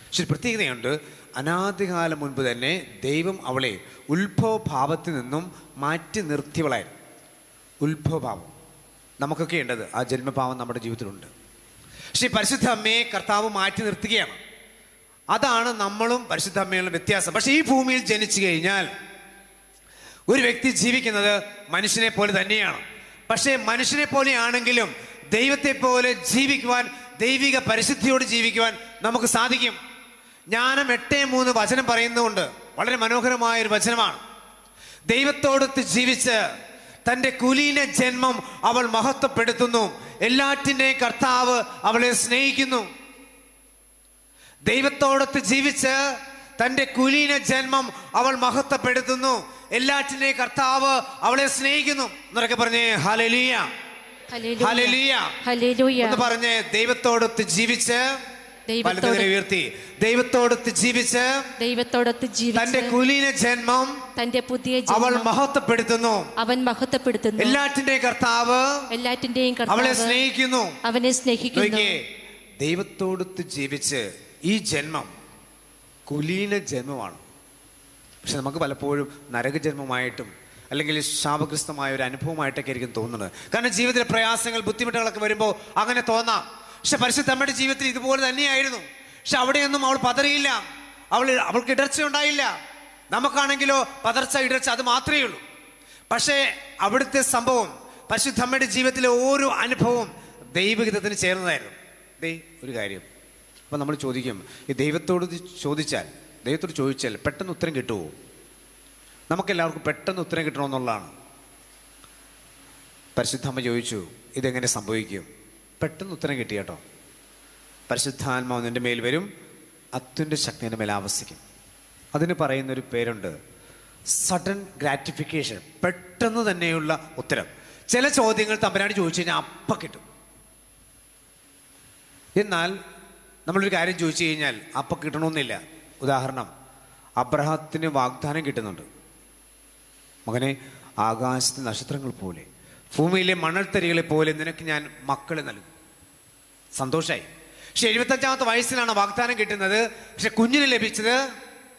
പക്ഷെ പ്രത്യേകതയുണ്ട്, അനാദികാലം മുൻപ് തന്നെ ദൈവം അവളെ ഉത്ഭവഭാവത്തിൽ നിന്നും മാറ്റി നിർത്തിയവളായിരുന്നു. ഉത്ഭവഭാവം നമുക്കൊക്കെ ഉണ്ടത്, ആ ജന്മഭാവം നമ്മുടെ ജീവിതത്തിലുണ്ട്. പക്ഷേ പരിശുദ്ധ അമ്മയെ കർത്താവ് മാറ്റി നിർത്തുകയാണ്. അതാണ് നമ്മളും പരിശുദ്ധ അമ്മയുള്ള വ്യത്യാസം. പക്ഷെ ഈ ഭൂമിയിൽ ജനിച്ചു കഴിഞ്ഞാൽ ഒരു വ്യക്തി ജീവിക്കുന്നത് മനുഷ്യനെ പോലെ തന്നെയാണ്. പക്ഷേ മനുഷ്യനെ പോലെയാണെങ്കിലും ദൈവത്തെ പോലെ ജീവിക്കുവാൻ, ദൈവിക പരിശുദ്ധിയോട് ജീവിക്കുവാൻ നമുക്ക് സാധിക്കും. ജ്ഞാനം 8:3 വചനം പറയുന്നുണ്ട്, വളരെ മനോഹരമായ ഒരു വചനമാണ്. ദൈവത്തോടൊത്ത് ജീവിച്ച് തൻ്റെ കുലീന ജന്മം അവൾ മഹത്വപ്പെടുത്തുന്നു. എല്ലാറ്റിൻ്റെയും കർത്താവ് അവളെ സ്നേഹിക്കുന്നു. ദൈവത്തോടൊത്ത് ജീവിച്ച് തൻ്റെ കുലീന ജന്മം അവൾ മഹത്വപ്പെടുത്തുന്നു. എല്ലാറ്റിൻ്റെയും കർത്താവ് അവളെ സ്നേഹിക്കുന്നു. എന്നൊക്കെ പറഞ്ഞേ ഹല്ലേലൂയ, ഹല്ലേലൂയ, ഹല്ലേലൂയ എന്ന് പറഞ്ഞേ. ദൈവത്തോടൊത്ത് ജീവിച്ച് വലതുകൈ ഉയർത്തി. ദൈവത്തോടൊത്ത് ജീവിച്ച് തന്റെ കുലീന ജന്മം തന്റെ പുതിയ അവൾ മഹത്വപ്പെടുത്തുന്നു. അവൻ മഹത്വപ്പെടുത്തുന്നു. എല്ലാറ്റിന്റെയും കർത്താവ് അവളെ സ്നേഹിക്കുന്നു. അവനെ സ്നേഹിക്കുന്നു. ദൈവത്തോടൊത്ത് ജീവിച്ച് ഈ ജന്മം കുലീന ജന്മമാണ്. പക്ഷെ നമുക്ക് പലപ്പോഴും നരകജന്മമായിട്ടും അല്ലെങ്കിൽ ശാപഗ്രസ്തമായ ഒരു അനുഭവമായിട്ടൊക്കെ ആയിരിക്കും തോന്നുന്നത്. കാരണം ജീവിതത്തിലെ പ്രയാസങ്ങൾ, ബുദ്ധിമുട്ടുകളൊക്കെ വരുമ്പോൾ അങ്ങനെ തോന്നാം. പക്ഷെ പരിശുദ്ധ അമ്മയുടെ ജീവിതത്തിൽ ഇതുപോലെ തന്നെയായിരുന്നു. പക്ഷെ അവിടെയൊന്നും അവൾ പതറിയില്ല, അവൾക്ക് ഇടർച്ച ഉണ്ടായില്ല. നമുക്കാണെങ്കിലോ പതർച്ച, ഇടർച്ച അത് മാത്രമേ ഉള്ളൂ. പക്ഷേ അവിടുത്തെ സംഭവം, പരിശുദ്ധ അമ്മയുടെ ജീവിതത്തിലെ ഓരോ അനുഭവവും ദൈവഹിതത്തിന് ചേർന്നതായിരുന്നു. ഒരു കാര്യം അപ്പം നമ്മൾ ചോദിക്കും, ഈ ദൈവത്തോട് ചോദിച്ചാൽ പെട്ടെന്ന് ഉത്തരം കിട്ടുമോ? നമുക്കെല്ലാവർക്കും പെട്ടെന്ന് ഉത്തരം കിട്ടണമെന്നുള്ളതാണ്. പരിശുദ്ധമ്മ ചോദിച്ചു, ഇതെങ്ങനെ സംഭവിക്കും? പെട്ടെന്ന് ഉത്തരം കിട്ടി കേട്ടോ. പരിശുദ്ധാത്മാവ് നിൻ്റെ മേൽ വരും, അത്യുൻ്റെ ശക്തി എൻ്റെ മേൽ ആവസിക്കും. അതിന് പറയുന്നൊരു പേരുണ്ട്, സഡൻ ഗ്രാറ്റിഫിക്കേഷൻ. പെട്ടെന്ന് തന്നെയുള്ള ഉത്തരം. ചില ചോദ്യങ്ങൾ തമ്പുരാൻ ചോദിച്ചു കഴിഞ്ഞാൽ അപ്പം കിട്ടും. എന്നാൽ നമ്മളൊരു കാര്യം ചോദിച്ചു കഴിഞ്ഞാൽ അപ്പം കിട്ടണമെന്നില്ല. ഉദാഹരണം, അബ്രഹാത്തിന് വാഗ്ദാനം കിട്ടുന്നുണ്ട്, മകനെ ആകാശത്തെ നക്ഷത്രങ്ങൾ പോലെ ഭൂമിയിലെ മണൽത്തരികളെ പോലെ നിനക്ക് ഞാൻ മക്കളെ നൽകും. സന്തോഷമായി. പക്ഷെ 75-ാമത്തെ വയസ്സിലാണ് വാഗ്ദാനം കിട്ടുന്നത്. പക്ഷെ കുഞ്ഞിന് ലഭിച്ചത്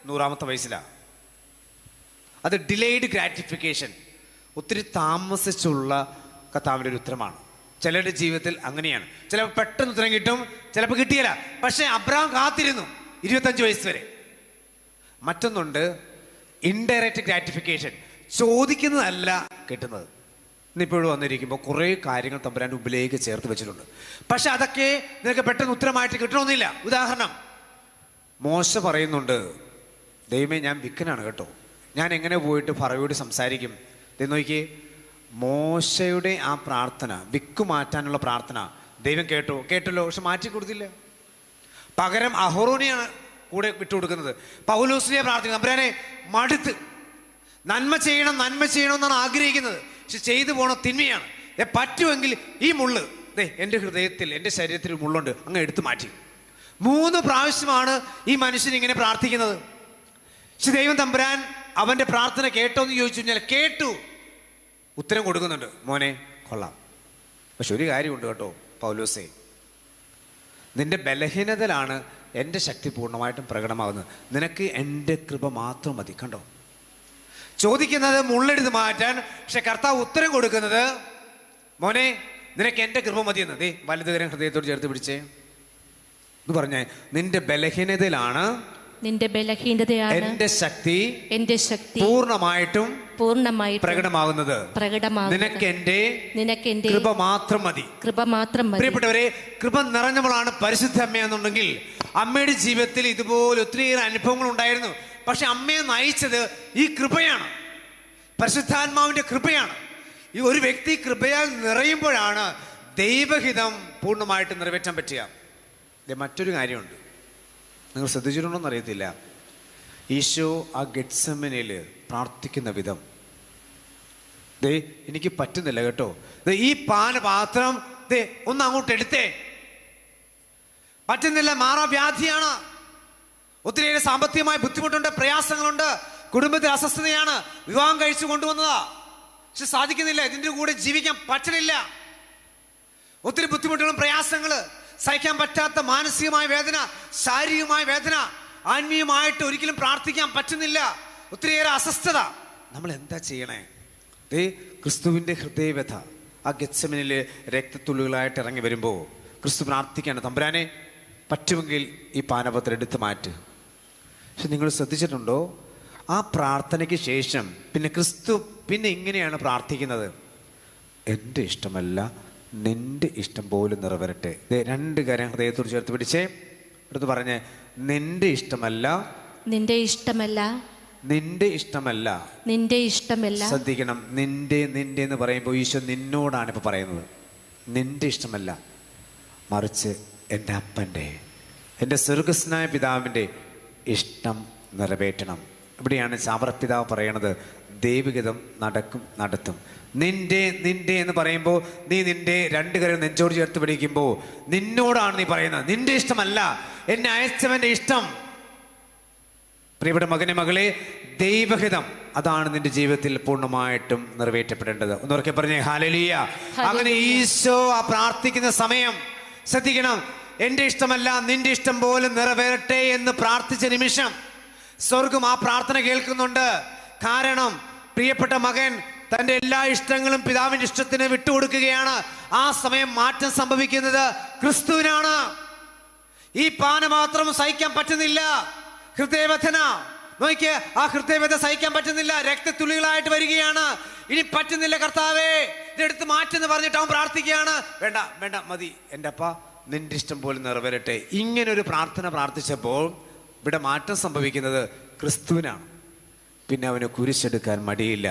100-ാമത്തെ വയസ്സിലാണ്. അത് ഡിലേഡ് ഗ്രാറ്റിഫിക്കേഷൻ, ഒത്തിരി താമസിച്ചുള്ള കർത്താവിൻ്റെ ഒരു ഉത്തരമാണ്. ചിലരുടെ ജീവിതത്തിൽ അങ്ങനെയാണ്. ചിലപ്പോൾ പെട്ടെന്ന് ഉത്തരം കിട്ടും, ചിലപ്പോൾ കിട്ടിയില്ല. പക്ഷെ അബ്രഹാം കാത്തിരുന്നു 25 വയസ്സ് വരെ. മറ്റൊന്നുണ്ട് ഇൻഡയറക്റ്റ് ഗ്രാറ്റിഫിക്കേഷൻ, ചോദിക്കുന്നതല്ല കിട്ടുന്നത്. ഇന്നിപ്പോഴും വന്നിരിക്കുമ്പോൾ കുറേ കാര്യങ്ങൾ തമ്പുരാൻ്റെ മുമ്പിലേക്ക് ചേർത്ത് വെച്ചിട്ടുണ്ട്. പക്ഷെ അതൊക്കെ നിനക്ക് പെട്ടെന്ന് ഉത്തരമായിട്ട് കിട്ടണമെന്നില്ല. ഉദാഹരണം, മോശ പറയുന്നുണ്ട്, ദൈവമേ ഞാൻ വിക്കനാണ് കേട്ടോ, ഞാൻ എങ്ങനെ പോയിട്ട് ഫറവയോട് സംസാരിക്കും? നോക്കിയേ, മോശയുടെ ആ പ്രാർത്ഥന, വിക്കു മാറ്റാനുള്ള പ്രാർത്ഥന ദൈവം കേട്ടല്ലോ. പക്ഷെ മാറ്റി കൊടുത്തില്ല. പകരം അഹറോനെയാണ് കൂടെ വിട്ടുകൊടുക്കുന്നത്. പൗലോസിനെ പ്രാർത്ഥിക്കുന്നത്, തമ്പുരാനെ മടുത്ത്, നന്മ ചെയ്യണം എന്നാണ് ആഗ്രഹിക്കുന്നത്, പക്ഷെ ചെയ്തു പോണ തിന്മയാണ്. പറ്റുമെങ്കിൽ ഈ മുള്ള് എൻ്റെ ഹൃദയത്തിൽ, എൻ്റെ ശരീരത്തിൽ മുള്ളുണ്ട്, അങ്ങ് എടുത്തു മാറ്റി. 3 പ്രാവശ്യമാണ് ഈ മനുഷ്യൻ ഇങ്ങനെ പ്രാർത്ഥിക്കുന്നത്. പക്ഷെ ദൈവം തമ്പുരാൻ അവൻ്റെ പ്രാർത്ഥന കേട്ടോ എന്ന് ചോദിച്ചു കഴിഞ്ഞാൽ കേട്ടു, ഉത്തരം കൊടുക്കുന്നുണ്ട്, മോനെ കൊള്ളാം. പക്ഷെ ഒരു കാര്യമുണ്ട് കേട്ടോ പൗലോസേ, നിന്റെ ബലഹീനതയിലാണ് എൻ്റെ ശക്തി പൂർണ്ണമായിട്ടും പ്രകടമാകുന്നത്. നിനക്ക് എൻ്റെ കൃപ മാത്രം മതി. കണ്ടോ, ചോദിക്കുന്നത് മുള്ളെടുത്ത് മാറ്റാൻ, പക്ഷെ കർത്താവ് ഉത്തരം കൊടുക്കുന്നത്, മോനെ നിനക്ക് എൻ്റെ കൃപ മതിയെന്ന്. വലതുകരം ഹൃദയത്തോട് ചേർത്ത് പിടിച്ചേ എന്ന് പറഞ്ഞേ, നിന്റെ ബലഹീനതയിലാണ് എൻ്റെ ശക്തി പൂർണ്ണമായിട്ടും പ്രകടമാകുന്നത്. നിനക്ക് എൻ്റെ കൃപ മാത്രം മതി. പ്രിയപ്പെട്ടവരെ, കൃപ നിറഞ്ഞവളാണ് പരിശുദ്ധ അമ്മ എന്നുണ്ടെങ്കിൽ അമ്മയുടെ ജീവിതത്തിൽ ഇതുപോലെ ഒത്തിരിയേറെ അനുഭവങ്ങൾ ഉണ്ടായിരുന്നു. പക്ഷെ അമ്മയെ നയിച്ചത് ഈ കൃപയാണ്, പരിശുദ്ധാത്മാവിന്റെ കൃപയാണ്. ഈ ഒരു വ്യക്തി കൃപയാൽ നിറയുമ്പോഴാണ് ദൈവഹിതം പൂർണ്ണമായിട്ട് നിറവേറ്റാൻ പറ്റുക. മറ്റൊരു കാര്യമുണ്ട്, നിങ്ങൾ ശ്രദ്ധിച്ചിട്ടുണ്ടോന്ന് അറിയത്തില്ല, ഈശോ ആ ഗെത്സമനയിൽ പ്രാർത്ഥിക്കുന്ന വിധം, എനിക്ക് പറ്റുന്നില്ല കേട്ടോ, ഈ പാനപാത്രം ഒന്ന് അങ്ങോട്ട് എടുത്തേ, പറ്റുന്നില്ല, മാറാവ്യാധിയാണ്, ഒത്തിരിയേറെ സാമ്പത്തികമായ ബുദ്ധിമുട്ടുണ്ട്, പ്രയാസങ്ങളുണ്ട്, കുടുംബത്തിൽ അസ്വസ്ഥതയാണ്, വിവാഹം കഴിച്ചു കൊണ്ടുവന്നതാ, പക്ഷെ സാധിക്കുന്നില്ല, ഇതിൻ്റെ കൂടെ ജീവിക്കാൻ പറ്റണില്ല, ഒത്തിരി ബുദ്ധിമുട്ടുകളും പ്രയാസങ്ങള്, സഹിക്കാൻ പറ്റാത്ത മാനസികമായ വേദന, ശാരീരികമായ വേദന, ആത്മീയമായിട്ട് ഒരിക്കലും പ്രാർത്ഥിക്കാൻ പറ്റുന്നില്ല, ഒത്തിരിയേറെ അസ്വസ്ഥത. നമ്മൾ എന്താ ചെയ്യണേ? ക്രിസ്തുവിൻ്റെ ഹൃദയവ്യഥ ആ ഗെത്സമനിൽ രക്തത്തുള്ളികളായിട്ട് ഇറങ്ങി വരുമ്പോൾ ക്രിസ്തു പ്രാർത്ഥിക്കാണ്, തമ്പുരാനെ പറ്റുമെങ്കിൽ ഈ പാനപാത്രം എടുത്ത് മാറ്റ്. പക്ഷെ നിങ്ങൾ ശ്രദ്ധിച്ചിട്ടുണ്ടോ, ആ പ്രാർത്ഥനയ്ക്ക് ശേഷം പിന്നെ ക്രിസ്തു ഇങ്ങനെയാണ് പ്രാർത്ഥിക്കുന്നത്, എൻ്റെ ഇഷ്ടമല്ല നിന്റെ ഇഷ്ടം പോലും നിറവേറട്ടെ. 2 കരം ഹൃദയത്തോട് ചേർത്ത് പിടിച്ചേ, എടുത്ത് പറഞ്ഞേ, നിന്റെ ഇഷ്ടമല്ല നിന്റെ ഇഷ്ടമല്ല. ശ്രദ്ധിക്കണം, നിന്റെ എന്ന് പറയുമ്പോൾ ഈശോ നിന്നോടാണ് ഇപ്പൊ പറയുന്നത്. നിന്റെ ഇഷ്ടമല്ല, മറിച്ച് എൻ്റെ അപ്പൻ്റെ, എൻ്റെ സ്വർഗസ്നായ പിതാവിൻ്റെ ഇഷ്ടം നിറവേറ്റണം. ഇവിടെയാണ് ചാവറ പിതാവ് പറയണത്, ദൈവഹിതം നടത്തും. നിന്റെ നിന്റെ എന്ന് പറയുമ്പോൾ നീ നിന്റെ രണ്ട് കരം നെഞ്ചോട് ചേർത്ത് പിടിക്കുമ്പോൾ നിന്നോടാണ് നീ പറയുന്നത്, നിന്റെ ഇഷ്ടമല്ല, എന്നെ അയച്ചവന്റെ ഇഷ്ടം. പ്രിയപ്പെട്ട മകനെ, മകളെ, ദൈവഹിതം അതാണ് നിന്റെ ജീവിതത്തിൽ പൂർണ്ണമായിട്ടും നിറവേറ്റപ്പെടേണ്ടത്. ഒന്നുറക്കെ പറഞ്ഞേ ഹല്ലേലൂയ. അങ്ങനെ ഈശോ ആ പ്രാർത്ഥിക്കുന്ന സമയം ശ്രദ്ധിക്കണം. എന്റെ ഇഷ്ടമല്ല, നിന്റെ ഇഷ്ടം പോലെ നിറവേറട്ടെ എന്ന് പ്രാർത്ഥിച്ച നിമിഷം സ്വർഗം ആ പ്രാർത്ഥന കേൾക്കുന്നുണ്ട്. കാരണം പ്രിയപ്പെട്ട മകൻ തന്റെ എല്ലാ ഇഷ്ടങ്ങളും പിതാവിന്റെ ഇഷ്ടത്തിന് വിട്ടുകൊടുക്കുകയാണ്. ആ സമയം മാറ്റം സംഭവിക്കുന്നത് ക്രിസ്തുവിനാണ്. ഈ പാനപാത്രം സഹിക്കാൻ പറ്റുന്നില്ല, ഹൃദയവേദന നോക്കിയേ, ആ ഹൃദയവേദന സഹിക്കാൻ പറ്റുന്നില്ല, രക്തത്തുള്ളികളായിട്ട് വരികയാണ്. ഇനി പറ്റുന്നില്ല കർത്താവേ, ഇതെടുത്ത് മാറ്റെന്ന് പറഞ്ഞിട്ട് അവൻ പ്രാർത്ഥിക്കുകയാണ്. വേണ്ട വേണ്ട, മതി എൻ്റെ അപ്പ, നിന്റെ ഇഷ്ടം പോലെ നിറവേറട്ടെ. ഇങ്ങനൊരു പ്രാർത്ഥന പ്രാർത്ഥിച്ചപ്പോൾ ഇവിടെ മാറ്റം സംഭവിക്കുന്നത് ക്രിസ്തുവിനാണ്. പിന്നെ അവന് കുരിശെടുക്കാൻ മടിയില്ല,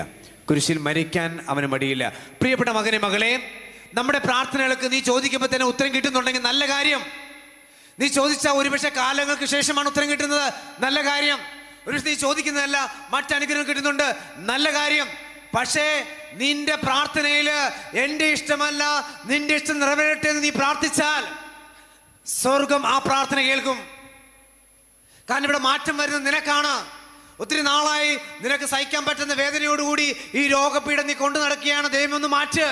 കുരിശിൽ മരിക്കാൻ അവന് മടിയില്ല. പ്രിയപ്പെട്ട മകനെ, മകളെ, നമ്മുടെ പ്രാർത്ഥനകൾക്ക് നീ ചോദിക്കുമ്പോൾ തന്നെ ഉത്തരം കിട്ടുന്നുണ്ടെങ്കിൽ നല്ല കാര്യം. നീ ചോദിച്ചാൽ ഒരുപക്ഷെ കാലങ്ങൾക്ക് ശേഷമാണ് ഉത്തരം കിട്ടുന്നത്, നല്ല കാര്യം. ഒരു നീ ചോദിക്കുന്നതല്ല, മറ്റനുഗ്രഹം കിട്ടുന്നുണ്ട്, നല്ല കാര്യം. പക്ഷേ നിന്റെ പ്രാർത്ഥനയിൽ എന്റെ ഇഷ്ടമല്ല, നിന്റെ ഇഷ്ടം നിറവേറട്ടെ എന്ന് നീ പ്രാർത്ഥിച്ചാൽ സ്വർഗം ആ പ്രാർത്ഥന കേൾക്കും. കാരണം ഇവിടെ മാറ്റം വരുന്നത് നിനക്കാണ്. ഒത്തിരി നാളായി നിനക്ക് സഹിക്കാൻ പറ്റുന്ന വേദനയോടുകൂടി ഈ രോഗപീഠ നീ കൊണ്ടു നടക്കുകയാണ്. ദൈവം ഒന്ന് മാറ്റ്.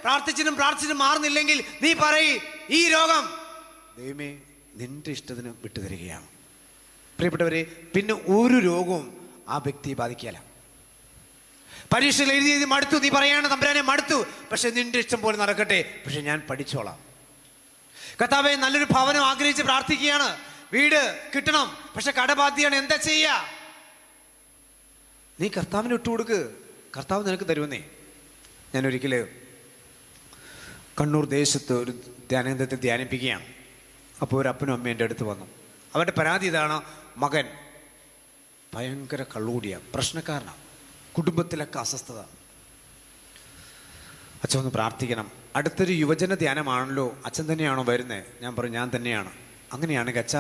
പ്രാർത്ഥിച്ചിട്ടും മാറുന്നില്ലെങ്കിൽ നീ പറയ്, ഈ രോഗം ദൈവമേ നിന്റെ ഇഷ്ടത്തിന് വിട്ടുതരികയാണ്. പ്രിയപ്പെട്ടവരെ, പിന്നെ ഒരു രോഗവും ആ വ്യക്തിയെ ബാധിക്കുകയില്ല. പരീക്ഷയിൽ എഴുതി മടുത്തു, നീ പറയാണ് തമ്പുരാനെ മടുത്തു, പക്ഷെ നിന്റെ ഇഷ്ടം പോലെ നടക്കട്ടെ, പക്ഷെ ഞാൻ പഠിച്ചോളാം. കർത്താവേ, നല്ലൊരു ഭവനം ആഗ്രഹിച്ച് പ്രാർത്ഥിക്കുകയാണ്, വീട് കിട്ടണം, പക്ഷെ കടബാധ്യയാണ്, എന്താ ചെയ്യുക? നീ കർത്താവിന് ഇട്ടുകൊടുക്ക്, കർത്താവ് നിനക്ക് തരുമെന്നേ. ഞാനൊരിക്കൽ കണ്ണൂർ ദേശത്ത് ഒരു ധ്യാനേന്ദ്രത്തെ ധ്യാനിപ്പിക്കുകയാണ്. അപ്പോൾ ഒരു അപ്പനും അമ്മയും എൻ്റെ അടുത്ത് വന്നു. അവരുടെ പരാതി ഇതാണ്, മകൻ ഭയങ്കര കള്ളുകൂടിയാണ്, പ്രശ്നക്കാരനാണ്, കുടുംബത്തിലൊക്കെ അസ്വസ്ഥത. അച്ഛൻ ഒന്ന് പ്രാർത്ഥിക്കണം. അടുത്തൊരു യുവജന ധ്യാനമാണല്ലോ, അച്ഛൻ തന്നെയാണോ വരുന്നത്? ഞാൻ പറഞ്ഞു ഞാൻ തന്നെയാണ്. അങ്ങനെയാണെങ്കിൽ അച്ഛ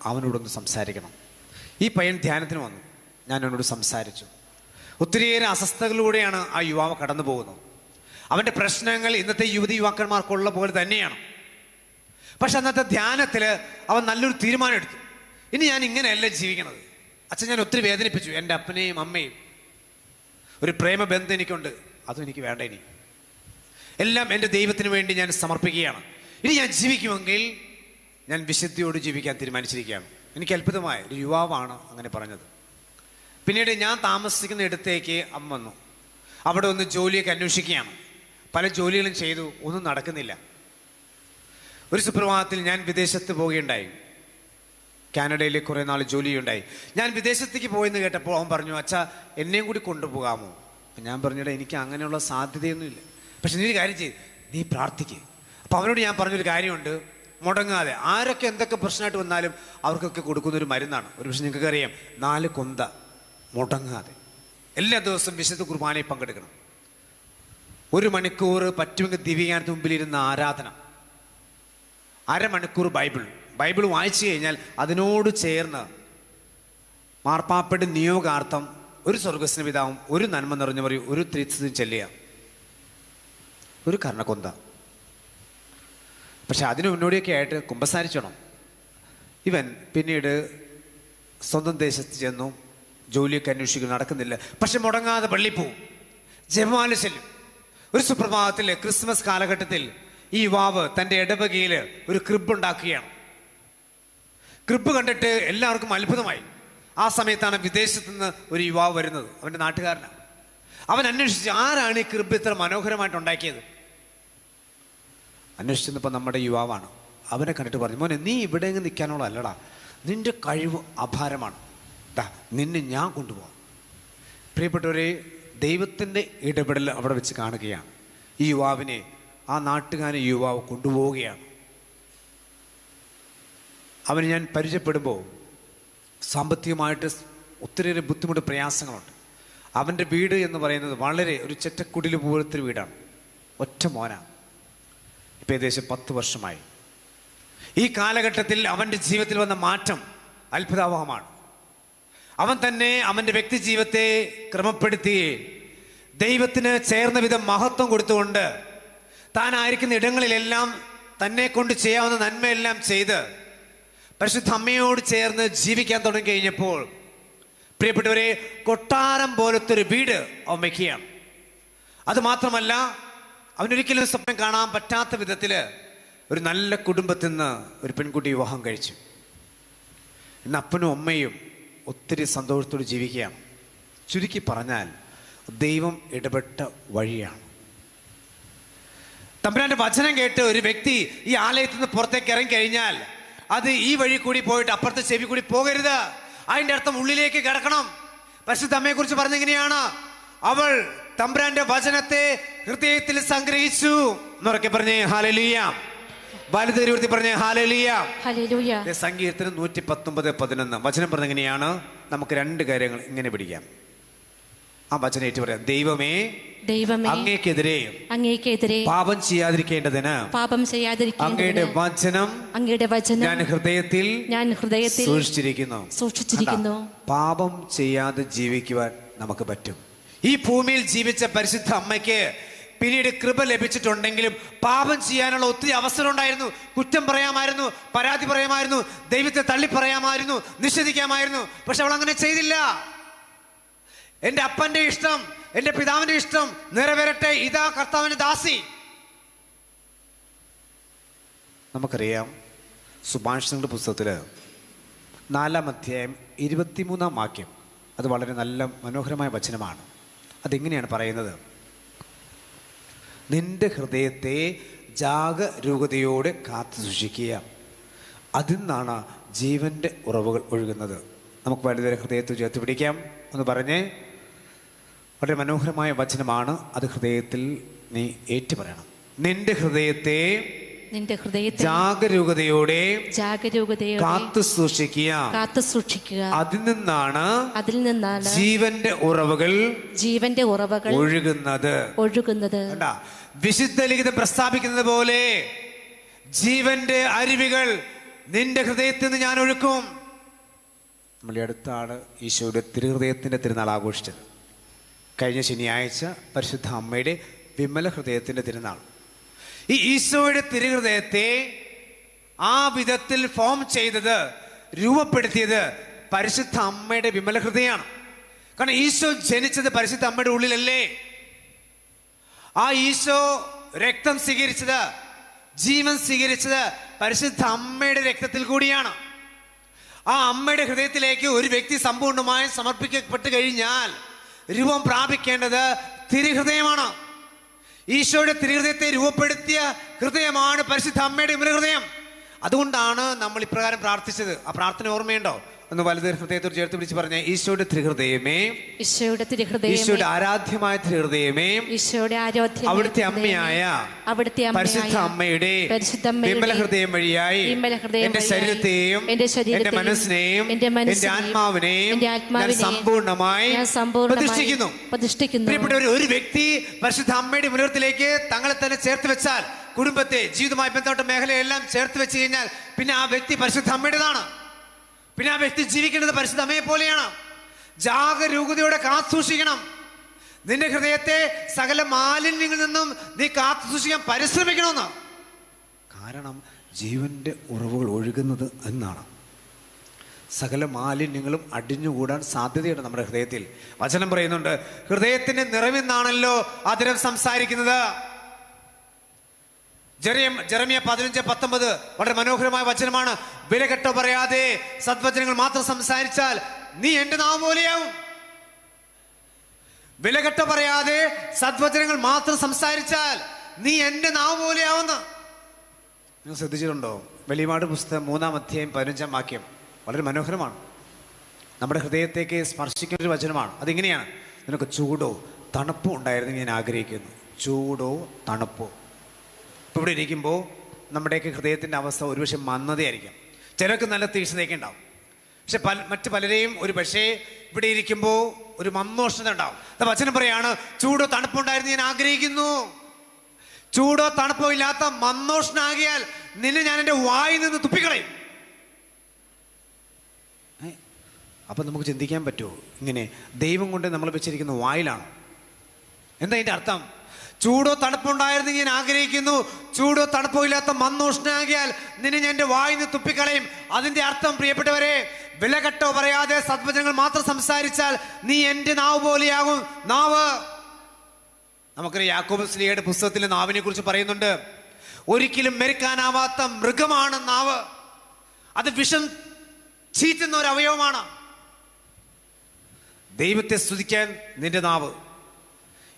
അവനോടൊന്ന് സംസാരിക്കണം. ഈ പയ്യൻ ധ്യാനത്തിന് വന്നു, ഞാൻ അവനോട് സംസാരിച്ചു. ഒത്തിരിയേറെ അസ്വസ്ഥതകളിലൂടെയാണ് ആ യുവാവ് കടന്നു പോകുന്നത്. അവൻ്റെ പ്രശ്നങ്ങൾ ഇന്നത്തെ യുവതി യുവാക്കന്മാർക്കുള്ള പോലെ തന്നെയാണ്. പക്ഷെ അന്നത്തെ ധ്യാനത്തിൽ അവൻ നല്ലൊരു തീരുമാനം എടുത്തു, ഇനി ഞാൻ ഇങ്ങനെയല്ല ജീവിക്കണത്. അച്ഛൻ ഞാൻ ഒത്തിരി വേദനിപ്പിച്ചു, എൻ്റെ അപ്പനെയും അമ്മയും, ഒരു പ്രേമബന്ധം എനിക്കുണ്ട്, അതും എനിക്ക് വേണ്ട. ഇനി എല്ലാം എൻ്റെ ദൈവത്തിന് വേണ്ടി ഞാൻ സമർപ്പിക്കുകയാണ്. ഇനി ഞാൻ ജീവിക്കുമെങ്കിൽ ഞാൻ വിശുദ്ധിയോട് ജീവിക്കാൻ തീരുമാനിച്ചിരിക്കുകയാണ്. എനിക്ക് അത്ഭുതമായ ഒരു യുവാവാണ് അങ്ങനെ പറഞ്ഞത്. പിന്നീട് ഞാൻ താമസിക്കുന്ന ഇടത്തേക്ക് അമ്മ വന്നു. അവിടെ ഒന്ന് ജോലിയൊക്കെ അന്വേഷിക്കുകയാണ്. പല ജോലികളും ചെയ്തു, ഒന്നും നടക്കുന്നില്ല. ഒരു സുപ്രഭാതത്തിൽ ഞാൻ വിദേശത്ത് പോവുകയുണ്ടായി. കാനഡയിൽ കുറേ നാൾ ജോലിയുണ്ടായി. ഞാൻ വിദേശത്തേക്ക് പോയെന്ന് കേട്ടപ്പോൾ അവൻ പറഞ്ഞു, അച്ഛാ എന്നെയും കൂടി കൊണ്ടുപോകാമോ? അപ്പം ഞാൻ പറഞ്ഞിട്ട് എനിക്ക് അങ്ങനെയുള്ള സാധ്യതയൊന്നുമില്ല, പക്ഷെ നീ ഒരു കാര്യം ചെയ്ത് നീ പ്രാർത്ഥിക്കുക. അപ്പം അവനോട് ഞാൻ പറഞ്ഞൊരു കാര്യമുണ്ട്, മുടങ്ങാതെ ആരൊക്കെ എന്തൊക്കെ പ്രശ്നമായിട്ട് വന്നാലും അവർക്കൊക്കെ കൊടുക്കുന്നൊരു മരുന്നാണ്. ഒരു പക്ഷേ നിങ്ങൾക്ക് അറിയാം, 4 കൊന്ത മുടങ്ങാതെ എല്ലാ ദിവസവും വിശുദ്ധ കുർബാനയിൽ പങ്കെടുക്കണം. 1 മണിക്കൂർ പറ്റുമെങ്കിൽ ദിവ്യജ്ഞാനത്തിന് മുമ്പിലിരുന്ന ആരാധന, 1/2 മണിക്കൂർ ബൈബിൾ വായിച്ചു കഴിഞ്ഞാൽ അതിനോട് ചേർന്ന് മാർപ്പാപ്പയുടെ നിയോഗാർത്ഥം ഒരു സ്വർഗസ്ന പിതാവും, ഒരു നന്മ നിറഞ്ഞു പറയും, ഒരു ത്രിത്വം ചെല്ലുക, ഒരു കർണക്കൊന്ത. പക്ഷെ അതിന് മുന്നോടിയൊക്കെ ആയിട്ട് കുമ്പസാരിച്ചണം. ഇവൻ പിന്നീട് സ്വന്തം ദേശത്ത് ചെന്നു, ജോലിയൊക്കെ അന്വേഷിക്കുന്നു, നടക്കുന്നില്ല. പക്ഷെ മുടങ്ങാതെ പള്ളി പോവും, ജപമാല ചെല്ലും. ഒരു സുപ്രഭാതത്തിൽ ക്രിസ്മസ് കാലഘട്ടത്തിൽ ഈ യുവാവ് തൻ്റെ ഇടവകയിൽ ഒരു ക്രിബ് ഉണ്ടാക്കുകയാണ്. ക്രിബ് കണ്ടിട്ട് എല്ലാവർക്കും അത്ഭുതമായി. ആ സമയത്താണ് വിദേശത്ത് നിന്ന് ഒരു യുവാവ് വരുന്നത്, അവൻ്റെ നാട്ടുകാരനാണ്. അവൻ അന്വേഷിച്ച് ആരാണ് ഈ ക്രിബ് ഇത്ര മനോഹരമായിട്ട് ഉണ്ടാക്കിയത്. അന്വേഷിച്ചപ്പോൾ നമ്മുടെ യുവാവാണ്. അവനെ കണ്ടിട്ട് പറഞ്ഞു, മോനെ നീ ഇവിടെ എങ്ങ് നിൽക്കാനുള്ള അല്ലടാ, നിന്റെ കഴിവ് അപാരമാണ്, നിന്നെ ഞാൻ കൊണ്ടുപോകാം. പ്രിയപ്പെട്ടവരെ, ദൈവത്തിൻ്റെ ഇടപെടൽ അവിടെ വെച്ച് കാണുകയാണ്. ഈ യുവാവിനെ ആ നാട്ടുകാരൻ യുവാവ് കൊണ്ടുപോവുകയാണ്. അവന് ഞാൻ പരിചയപ്പെടുമ്പോൾ സാമ്പത്തികമായിട്ട് ഒത്തിരിയേറെ ബുദ്ധിമുട്ട് പ്രയാസങ്ങളുണ്ട്. അവൻ്റെ വീട് എന്ന് പറയുന്നത് വളരെ ഒരു ചെറ്റക്കുടിൽ പോലത്തെ വീടാണ്, ഒറ്റ മോനാണ്. ഇപ്പം ഏകദേശം 10 വർഷമായി. ഈ കാലഘട്ടത്തിൽ അവൻ്റെ ജീവിതത്തിൽ വന്ന മാറ്റം അത്ഭുതാവഹമാണ്. അവൻ തന്നെ അവൻ്റെ വ്യക്തി ജീവിതത്തെ ക്രമപ്പെടുത്തി ദൈവത്തിന് ചേർന്ന വിധം മഹത്വം കൊടുത്തുകൊണ്ട് താനായിരിക്കുന്ന ഇടങ്ങളിലെല്ലാം തന്നെ കൊണ്ട് ചെയ്യാവുന്ന നന്മയെല്ലാം ചെയ്ത് പരിശുദ്ധ അമ്മയോട് ചേർന്ന് ജീവിക്കാൻ തുടങ്ങി കഴിഞ്ഞപ്പോൾ പ്രിയപ്പെട്ടവരെ, കൊട്ടാരം പോലത്തെ ഒരു വീട് അവൻ വയ്ക്കുകയാണ്. അതുമാത്രമല്ല, അവനൊരിക്കലും സ്വപ്നം കാണാൻ പറ്റാത്ത വിധത്തിൽ ഒരു നല്ല കുടുംബത്തിൽ നിന്ന് ഒരു പെൺകുട്ടി വിവാഹം കഴിച്ചു. ഇന്ന് അപ്പനും അമ്മയും ഒത്തിരി സന്തോഷത്തോടെ ജീവിക്കുകയാണ്. ചുരുക്കി പറഞ്ഞാൽ ദൈവം ഇടപെട്ട വഴിയാണ്. തമ്പുരാന്റെ വചനം കേട്ട് ഒരു വ്യക്തി ഈ ആലയത്തിൽ നിന്ന് പുറത്തേക്ക് ഇറങ്ങിക്കഴിഞ്ഞാൽ അത് ഈ വഴി കൂടി പോയിട്ട് അപ്പുറത്തെ ചെവി കൂടി പോകരുത്. അതിന്റെ അർത്ഥം ഉള്ളിലേക്ക് കിടക്കണം. പരിശുദ്ധ അമ്മയെ കുറിച്ച് പറഞ്ഞെങ്ങനെയാണ്? അവൾ തമ്പുരാന്റെ വചനത്തെ ഹൃദയത്തിൽ സംഗ്രഹിച്ചു എന്നൊക്കെ പറഞ്ഞേ ഹല്ലേലൂയ. വലുതേരുത്തി പറഞ്ഞേ ഹല്ലേലൂയ. ഹല്ലേലൂയ. സങ്കീർത്തനം 119:11 വചനം പറഞ്ഞെങ്ങനെയാണ്? നമുക്ക് രണ്ട് കാര്യങ്ങൾ ഇങ്ങനെ പിടിക്കാം. ആ വചനം ഏറ്റു പറയാം. ദൈവമേ, ദൈവമേ, അങ്ങേക്കെതിരെ പാപം ചെയ്യാതിരിക്കേണ്ടതിന് അങ്ങയുടെ വചനം ഞാൻ ഹൃദയത്തിൽ സൂക്ഷിച്ചിരിക്കുന്നു. പാപം ചെയ്യാതെ ജീവിക്കുവാൻ നമുക്ക് പറ്റും. ഈ ഭൂമിയിൽ ജീവിച്ച പരിശുദ്ധ അമ്മയ്ക്ക് പിന്നീട് കൃപ ലഭിച്ചിട്ടുണ്ടെങ്കിലും പാപം ചെയ്യാനുള്ള ഒത്തിരി അവസരം ഉണ്ടായിരുന്നു. കുറ്റം പറയാമായിരുന്നു, പരാതി പറയാമായിരുന്നു, ദൈവത്തെ തള്ളി പറയാമായിരുന്നു, നിഷേധിക്കാമായിരുന്നു. പക്ഷെ അവൾ അങ്ങനെ ചെയ്തില്ല. എന്റെ അപ്പന്റെ ഇഷ്ടം, എന്റെ പിതാവിന്റെ ഇഷ്ടം നിറവേറട്ടെ, ഇതാ കർത്താവിന്റെ ദാസി. നമുക്കറിയാം, സുഭാഷിതങ്ങളുടെ പുസ്തകത്തില് 4-ാം അധ്യായം 23-ാം വാക്യം, അത് വളരെ നല്ല മനോഹരമായ വചനമാണ്. അതെങ്ങനെയാണ് പറയുന്നത്? നിന്റെ ഹൃദയത്തെ ജാഗരൂകതയോടെ കാത്തു സൂക്ഷിക്കുക, അതിൽ നിന്നാണ് ജീവന്റെ ഉറവുകൾ ഒഴുകുന്നത്. നമുക്ക് വലുതര ഹൃദയത്തിൽ ചേർത്ത് പിടിക്കാം. ഒന്ന് പറഞ്ഞേ. വളരെ മനോഹരമായ വചനമാണ്. അത് ഹൃദയത്തിൽ നീ ഏറ്റു പറയണം. നിന്റെ ഹൃദയത്തെ ജാഗരൂകതയോടെ കാത്തു സൂക്ഷിക്കുക, അതിൽ നിന്നാണ് ജീവന്റെ ഉറവുകൾ ഒഴുകുന്നത്. വിശുദ്ധ ലിഖിതം പ്രസ്താവിക്കുന്നത് പോലെ ജീവന്റെ അരുവികൾ നിന്റെ ഹൃദയത്തിൽ നിന്ന് ഞാൻ ഒഴുക്കും. നമ്മൾ അടുത്താണ് ഈശോയുടെ തിരുഹൃദയത്തിന്റെ തിരുനാൾ ആഘോഷിച്ചത്. കഴിഞ്ഞ ശനിയാഴ്ച പരിശുദ്ധ അമ്മയുടെ വിമല ഹൃദയത്തിന്റെ തിരുനാൾ. ഈ ഈശോയുടെ തിരുഹൃദയത്തെ ആ വിധത്തിൽ ഫോം ചെയ്തത്, രൂപപ്പെടുത്തിയത് പരിശുദ്ധ അമ്മയുടെ വിമല ഹൃദയമാണ്. കാരണം ഈശോ ജനിച്ചത് പരിശുദ്ധ അമ്മയുടെ ഉള്ളിലല്ലേ? ആ ഈശോ രക്തം സ്വീകരിച്ചത്, ജീവൻ സ്വീകരിച്ചത് പരിശുദ്ധ അമ്മയുടെ രക്തത്തിൽ കൂടിയാണ്. ആ അമ്മയുടെ ഹൃദയത്തിലേക്ക് ഒരു വ്യക്തി സമ്പൂർണ്ണമായി സമർപ്പിക്കപ്പെട്ട് കഴിഞ്ഞാൽ രൂപം പ്രാപിക്കേണ്ടത് തിരുഹൃദയമാണ്. ഈശോയുടെ തിരുഹൃദയത്തെ രൂപപ്പെടുത്തിയ ഹൃദയമാണ് പരിശുദ്ധ അമ്മയുടെ ഹൃദയം. അതുകൊണ്ടാണ് നമ്മൾ ഇപ്രകാരം പ്രാർത്ഥിച്ചത്. ആ പ്രാർത്ഥന ഓർമ്മയുണ്ടോ? ഒന്ന് വലുത് ഹൃദയത്തോട് ചേർത്ത് പിടിച്ച് പറഞ്ഞേ. ഈശോയുടെ തിരുഹൃദയമേ, ഈശോയുടെ ആരാധ്യമായ തിരുഹൃദയമേ, അവിടുത്തെ അമ്മയായ പരിശുദ്ധ അമ്മയുടെ വിമല ഹൃദയം വഴിയായി എന്റെ ശരീരത്തെയും എന്റെ മനസ്സിനെയും എന്റെ ആത്മാവിനെയും ഞാൻ സമ്പൂർണ്ണമായി പ്രതിഷ്ഠിക്കുന്നു. പ്രിയപ്പെട്ടവർ, ഒരു വ്യക്തി പരിശുദ്ധ അമ്മയുടെ മുന്നോട്ടിലേക്ക് തങ്ങളെ തന്നെ ചേർത്ത് വെച്ചാൽ, കുടുംബത്തെ, ജീവിതവുമായി ബന്ധപ്പെട്ട മേഖലയെല്ലാം ചേർത്ത് വെച്ച് കഴിഞ്ഞാൽ പിന്നെ ആ വ്യക്തി പരിശുദ്ധ അമ്മയുടേതാണ്. പിന്നെ ആ വ്യക്തി ജീവിക്കേണ്ടത് പരിശുദ്ധ അമ്മയെ പോലെയാണ്. ജാഗരൂകതയോടെ കാത്തുസൂക്ഷിക്കണം. നിന്റെ ഹൃദയത്തെ സകല മാലിന്യങ്ങളിൽ നിന്നും നീ കാത്തുസൂക്ഷിക്കാൻ പരിശ്രമിക്കണമെന്ന്. കാരണം ജീവന്റെ ഉറവുകൾ ഒഴുകുന്നത് എന്നാണ്. സകല മാലിന്യങ്ങളും അടിഞ്ഞുകൂടാൻ സാധ്യതയുണ്ട് നമ്മുടെ ഹൃദയത്തിൽ. വചനം പറയുന്നുണ്ട്, ഹൃദയത്തിന്റെ നിറവിൽ നിന്നാണല്ലോ അതിരം സംസാരിക്കുന്നത്. ജെറമ്യ 15:19 വളരെ മനോഹരമായ വചനമാണ്. വിലകെട്ടോ പറയാതെ സദ്വചനങ്ങൾ മാത്രം സംസാരിച്ചാൽ നീ എന്റെ നാവ് പോലെയാവും. വിലകെട്ടോ പറയാതെ സദ്വചനങ്ങൾ മാത്രം സംസാരിച്ചാൽ നീ എന്റെ നാവ് പോലെയാവുന്ന. നിങ്ങൾ ശ്രദ്ധിച്ചിട്ടുണ്ടോ? വെളിപാട് പുസ്തകം 3-ാം അധ്യായം 15-ാം വാക്യം വളരെ മനോഹരമാണ്. നമ്മുടെ ഹൃദയത്തേക്ക് സ്പർശിക്കുന്ന ഒരു വചനമാണ്. അതിങ്ങനെയാണ്, നിനക്ക് ചൂടോ തണുപ്പോ ഉണ്ടായിരുന്നു ഞാൻ ആഗ്രഹിക്കുന്നു. ചൂടോ തണുപ്പോ. ഇപ്പോൾ ഇവിടെ ഇരിക്കുമ്പോൾ നമ്മുടെയൊക്കെ ഹൃദയത്തിൻ്റെ അവസ്ഥ ഒരുപക്ഷെ മന്ദതയായിരിക്കാം. ചിലർക്ക് നല്ല തീക്ഷ്ണതയൊക്കെ ഉണ്ടാവും. പക്ഷെ മറ്റു പലരെയും ഒരു പക്ഷേ ഇവിടെ ഇരിക്കുമ്പോൾ ഒരു മന്ദോഷ്ണത ഉണ്ടാവും. വചനം പറയാണ്, ചൂടോ തണുപ്പോ ഉണ്ടായിരുന്നു ഞാൻ ആഗ്രഹിക്കുന്നു. ചൂടോ തണുപ്പോ ഇല്ലാത്ത മന്ദോഷ്ണാകിയാൽ നിന്നെ ഞാൻ എൻ്റെ വായിൽ നിന്ന് തുപ്പിക്കളയും. അപ്പം നമുക്ക് ചിന്തിക്കാൻ പറ്റുമോ? ഇങ്ങനെ ദൈവം കൊണ്ട് നമ്മൾ വെച്ചിരിക്കുന്ന വായിലാണ്. എന്താ ഇതിന്റെ അർത്ഥം? ചൂടോ തണുപ്പുണ്ടായിരുന്നെങ്കിൽ ഞാൻ ആഗ്രഹിക്കുന്നു, ചൂടോ തണുപ്പോ ഇല്ലാത്ത മന്ദോഷ്ണനാകിയാൽ നിന്നെ ഞാൻ എൻ്റെ വായിൽ നിന്ന് തുപ്പിക്കളയും. അതിന്റെ അർത്ഥം പ്രിയപ്പെട്ടവരെ, വിലകെട്ടോ പറയാതെ സദ്വചനങ്ങൾ മാത്രം സംസാരിച്ചാൽ നീ എൻ്റെ നാവ് പോലെയാകും. നാവ്, നമുക്കറിയാം യാക്കോബ് ശ്ലീഹയുടെ പുസ്തകത്തിൽ നാവിനെ കുറിച്ച് പറയുന്നുണ്ട്. ഒരിക്കലും മെരുക്കാനാവാത്ത മൃഗമാണ് നാവ്. അത് വിഷം ചീറ്റുന്ന ഒരു അവയവമാണ്. ദൈവത്തെ സ്തുതിക്കാൻ നിന്റെ നാവ്,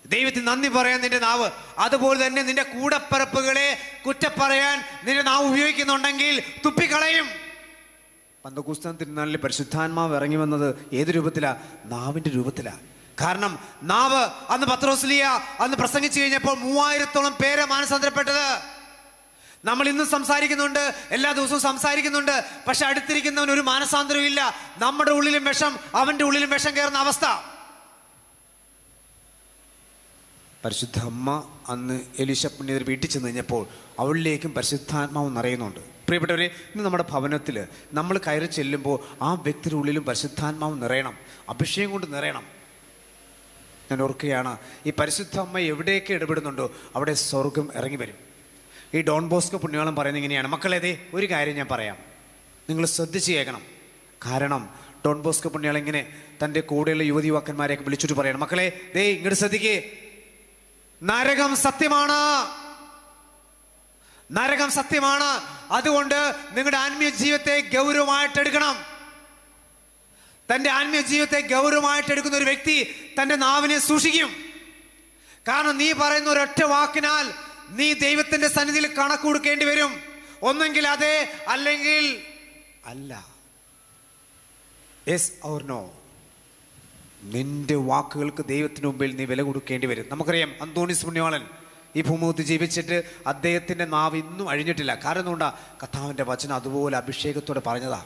ദൈവത്തിന് നന്ദി പറയാൻ നിന്റെ നാവ്, അതുപോലെ തന്നെ നിന്റെ കൂടപ്പിറപ്പുകളെ കുറ്റപ്പറയാൻ നിന്റെ നാവ് ഉപയോഗിക്കുന്നുണ്ടെങ്കിൽ തുപ്പിക്കളയും. പന്തക്കുസ്താൻ തിരുനാളിൽ പരിശുദ്ധാത്മാവ് ഇറങ്ങി വന്നത് ഏത് രൂപത്തിലാ? നാവിന്റെ രൂപത്തിലാ. കാരണം നാവ് അന്ന് പത്രോസ്ലീഹ അന്ന് പ്രസംഗിച്ചു കഴിഞ്ഞപ്പോൾ 3000-ഓളം പേരെ മാനസാന്തരപ്പെട്ടത്. നമ്മൾ ഇന്നും സംസാരിക്കുന്നുണ്ട്, എല്ലാ ദിവസവും സംസാരിക്കുന്നുണ്ട്, പക്ഷെ അടുത്തിരിക്കുന്നവൻ ഒരു മാനസാന്തരവും ഇല്ല. നമ്മുടെ ഉള്ളിലും വിഷം, അവന്റെ ഉള്ളിലും വിഷം കയറുന്ന അവസ്ഥ. പരിശുദ്ധ അമ്മ അന്ന് എലീശ പുണ്യർ വീട്ടിൽ ചെന്ന് കഴിഞ്ഞപ്പോൾ അവളിലേക്കും പരിശുദ്ധാത്മാവ് നിറയുന്നുണ്ട്. പ്രിയപ്പെട്ടവരെ, ഇന്ന് നമ്മുടെ ഭവനത്തിൽ നമ്മൾ കയറി ചെല്ലുമ്പോൾ ആ വ്യക്തിയുടെ ഉള്ളിലും പരിശുദ്ധാത്മാവ് നിറയണം, അഭിഷേകം കൊണ്ട് നിറയണം. ഞാൻ ഓർക്കുകയാണ്, ഈ പരിശുദ്ധ അമ്മ എവിടെയൊക്കെ ഇടപെടുന്നുണ്ടോ അവിടെ സ്വർഗം ഇറങ്ങി വരും. ഈ ഡോൺ ബോസ്കോ പുണ്യാളം പറയുന്നത് ഇങ്ങനെയാണ്: മക്കളെ, ദേ ഒരു കാര്യം ഞാൻ പറയാം, നിങ്ങൾ ശ്രദ്ധിച്ച് കേൾക്കണം. കാരണം ഡോൺ ബോസ്കോ പുണ്യാളം ഇങ്ങനെ തൻ്റെ കൂടെയുള്ള യുവതി യുവാക്കന്മാരെയൊക്കെ വിളിച്ചിട്ട് പറയണം, മക്കളെ ദേ ഇങ്ങോട്ട് ശ്രദ്ധിക്കേ, നരകം സത്യമാണ്, നരകം സത്യമാണ്. അതുകൊണ്ട് നിങ്ങളുടെ ആത്മീയ ജീവിതത്തെ ഗൗരവമായിട്ട് എടുക്കണം. തൻ്റെ ആത്മീയ ജീവിതത്തെ ഗൗരവമായിട്ട് എടുക്കുന്ന ഒരു വ്യക്തി തൻ്റെ നാവിനെ സൂക്ഷിക്കും. കാരണം നീ പറയുന്ന ഒരൊറ്റ വാക്കിനാൽ നീ ദൈവത്തിന്റെ സന്നിധിയിൽ കണക്ക് കൊടുക്കേണ്ടി വരും. ഒന്നെങ്കിൽ അതെ, അല്ലെങ്കിൽ അല്ല. Yes or no. നിന്റെ വാക്കുകൾക്ക് ദൈവത്തിന് മുമ്പിൽ നീ വില കൊടുക്കേണ്ടി വരും. നമുക്കറിയാം അന്തോണീസ് പുണ്യവാളൻ ഈ ഭൂമുഖത്ത് ജീവിച്ചിട്ട് അദ്ദേഹത്തിന്റെ നാവ് ഇന്നും അഴിഞ്ഞിട്ടില്ല. കാരണം എന്തുകൊണ്ടാ? കർത്താവിന്റെ വചനം അതുപോലെ അഭിഷേകത്തോടെ പറഞ്ഞതാ.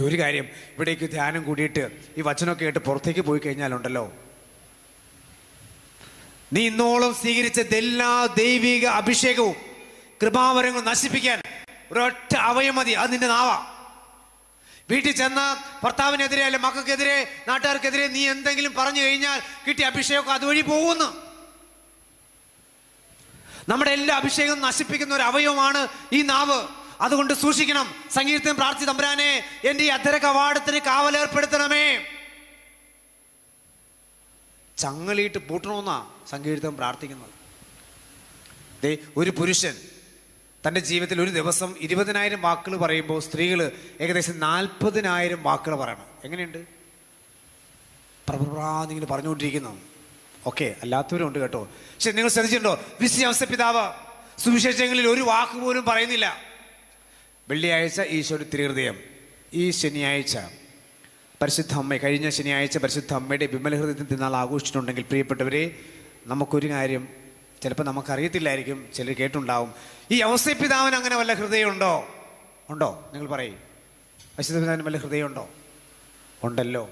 ഒരു കാര്യം, ഇവിടേക്ക് ധ്യാനം കൂടിയിട്ട് ഈ വചനമൊക്കെ ആയിട്ട് പുറത്തേക്ക് പോയി കഴിഞ്ഞാലുണ്ടല്ലോ, നീ ഇന്നോളം സ്വീകരിച്ച എല്ലാ ദൈവിക അഭിഷേകവും കൃപാവരങ്ങളും നശിപ്പിക്കാൻ ഒരൊറ്റ അവയം മതി, അത് നിന്റെ നാവാ. വീട്ടിൽ ചെന്ന ഭർത്താവിനെതിരെ അല്ലെ മക്കൾക്കെതിരെ നാട്ടുകാർക്കെതിരെ നീ എന്തെങ്കിലും പറഞ്ഞു കഴിഞ്ഞാൽ കിട്ടിയ അഭിഷേകം അതുവഴി പോകുന്നു. നമ്മുടെ എല്ലാ അഭിഷേകവും നശിപ്പിക്കുന്ന ഒരു അവയവമാണ് ഈ നാവ്. അതുകൊണ്ട് സൂക്ഷിക്കണം. സംഗീതത്തിന് പ്രാർത്ഥി, തമ്പുരാനെ എന്റെ ഈ അധര കവാടത്തിന് കാവലേർപ്പെടുത്തണമേ. ചങ്ങലിയിട്ട് പൂട്ടണമെന്നാ സംഗീതം പ്രാർത്ഥിക്കുന്നത്. ഒരു പുരുഷൻ തൻ്റെ ജീവിതത്തിൽ ഒരു ദിവസം 20,000 വാക്കുകൾ പറയുമ്പോൾ സ്ത്രീകൾ ഏകദേശം 40,000 വാക്കുകൾ പറയണം. എങ്ങനെയുണ്ട്? പ്രഭ്രാന്നിങ്ങനെ പറഞ്ഞുകൊണ്ടിരിക്കുന്നു. ഓക്കെ, അല്ലാത്തവരുണ്ട് കേട്ടോ. പക്ഷെ നിങ്ങൾ ശ്രദ്ധിച്ചിട്ടുണ്ടോ? വിശ്വാസ പിതാവ് സുവിശേഷങ്ങളിൽ ഒരു വാക്ക് പോലും പറയുന്നില്ല. വെള്ളിയാഴ്ച ഈശോയുടെ തിരുഹൃദയം, ഈ ശനിയാഴ്ച പരിശുദ്ധ അമ്മ, കഴിഞ്ഞ ശനിയാഴ്ച പരിശുദ്ധ അമ്മയുടെ വിമല ഹൃദയത്തിൽ തിരുനാൾ ആഘോഷിച്ചിട്ടുണ്ടെങ്കിൽ പ്രിയപ്പെട്ടവരെ, നമുക്കൊരു കാര്യം ചിലപ്പോൾ നമുക്കറിയത്തില്ലായിരിക്കും, ചിലർ കേട്ടുണ്ടാവും. ഈ ഔസേപ്പിതാവിന് അങ്ങനെ വല്ല ഹൃദയമുണ്ടോ? ഉണ്ടോ? നിങ്ങൾ പറയും. പരിശുദ്ധ പിതാവിന് വല്ല ഹൃദയമുണ്ടോ? ഉണ്ടല്ലോ.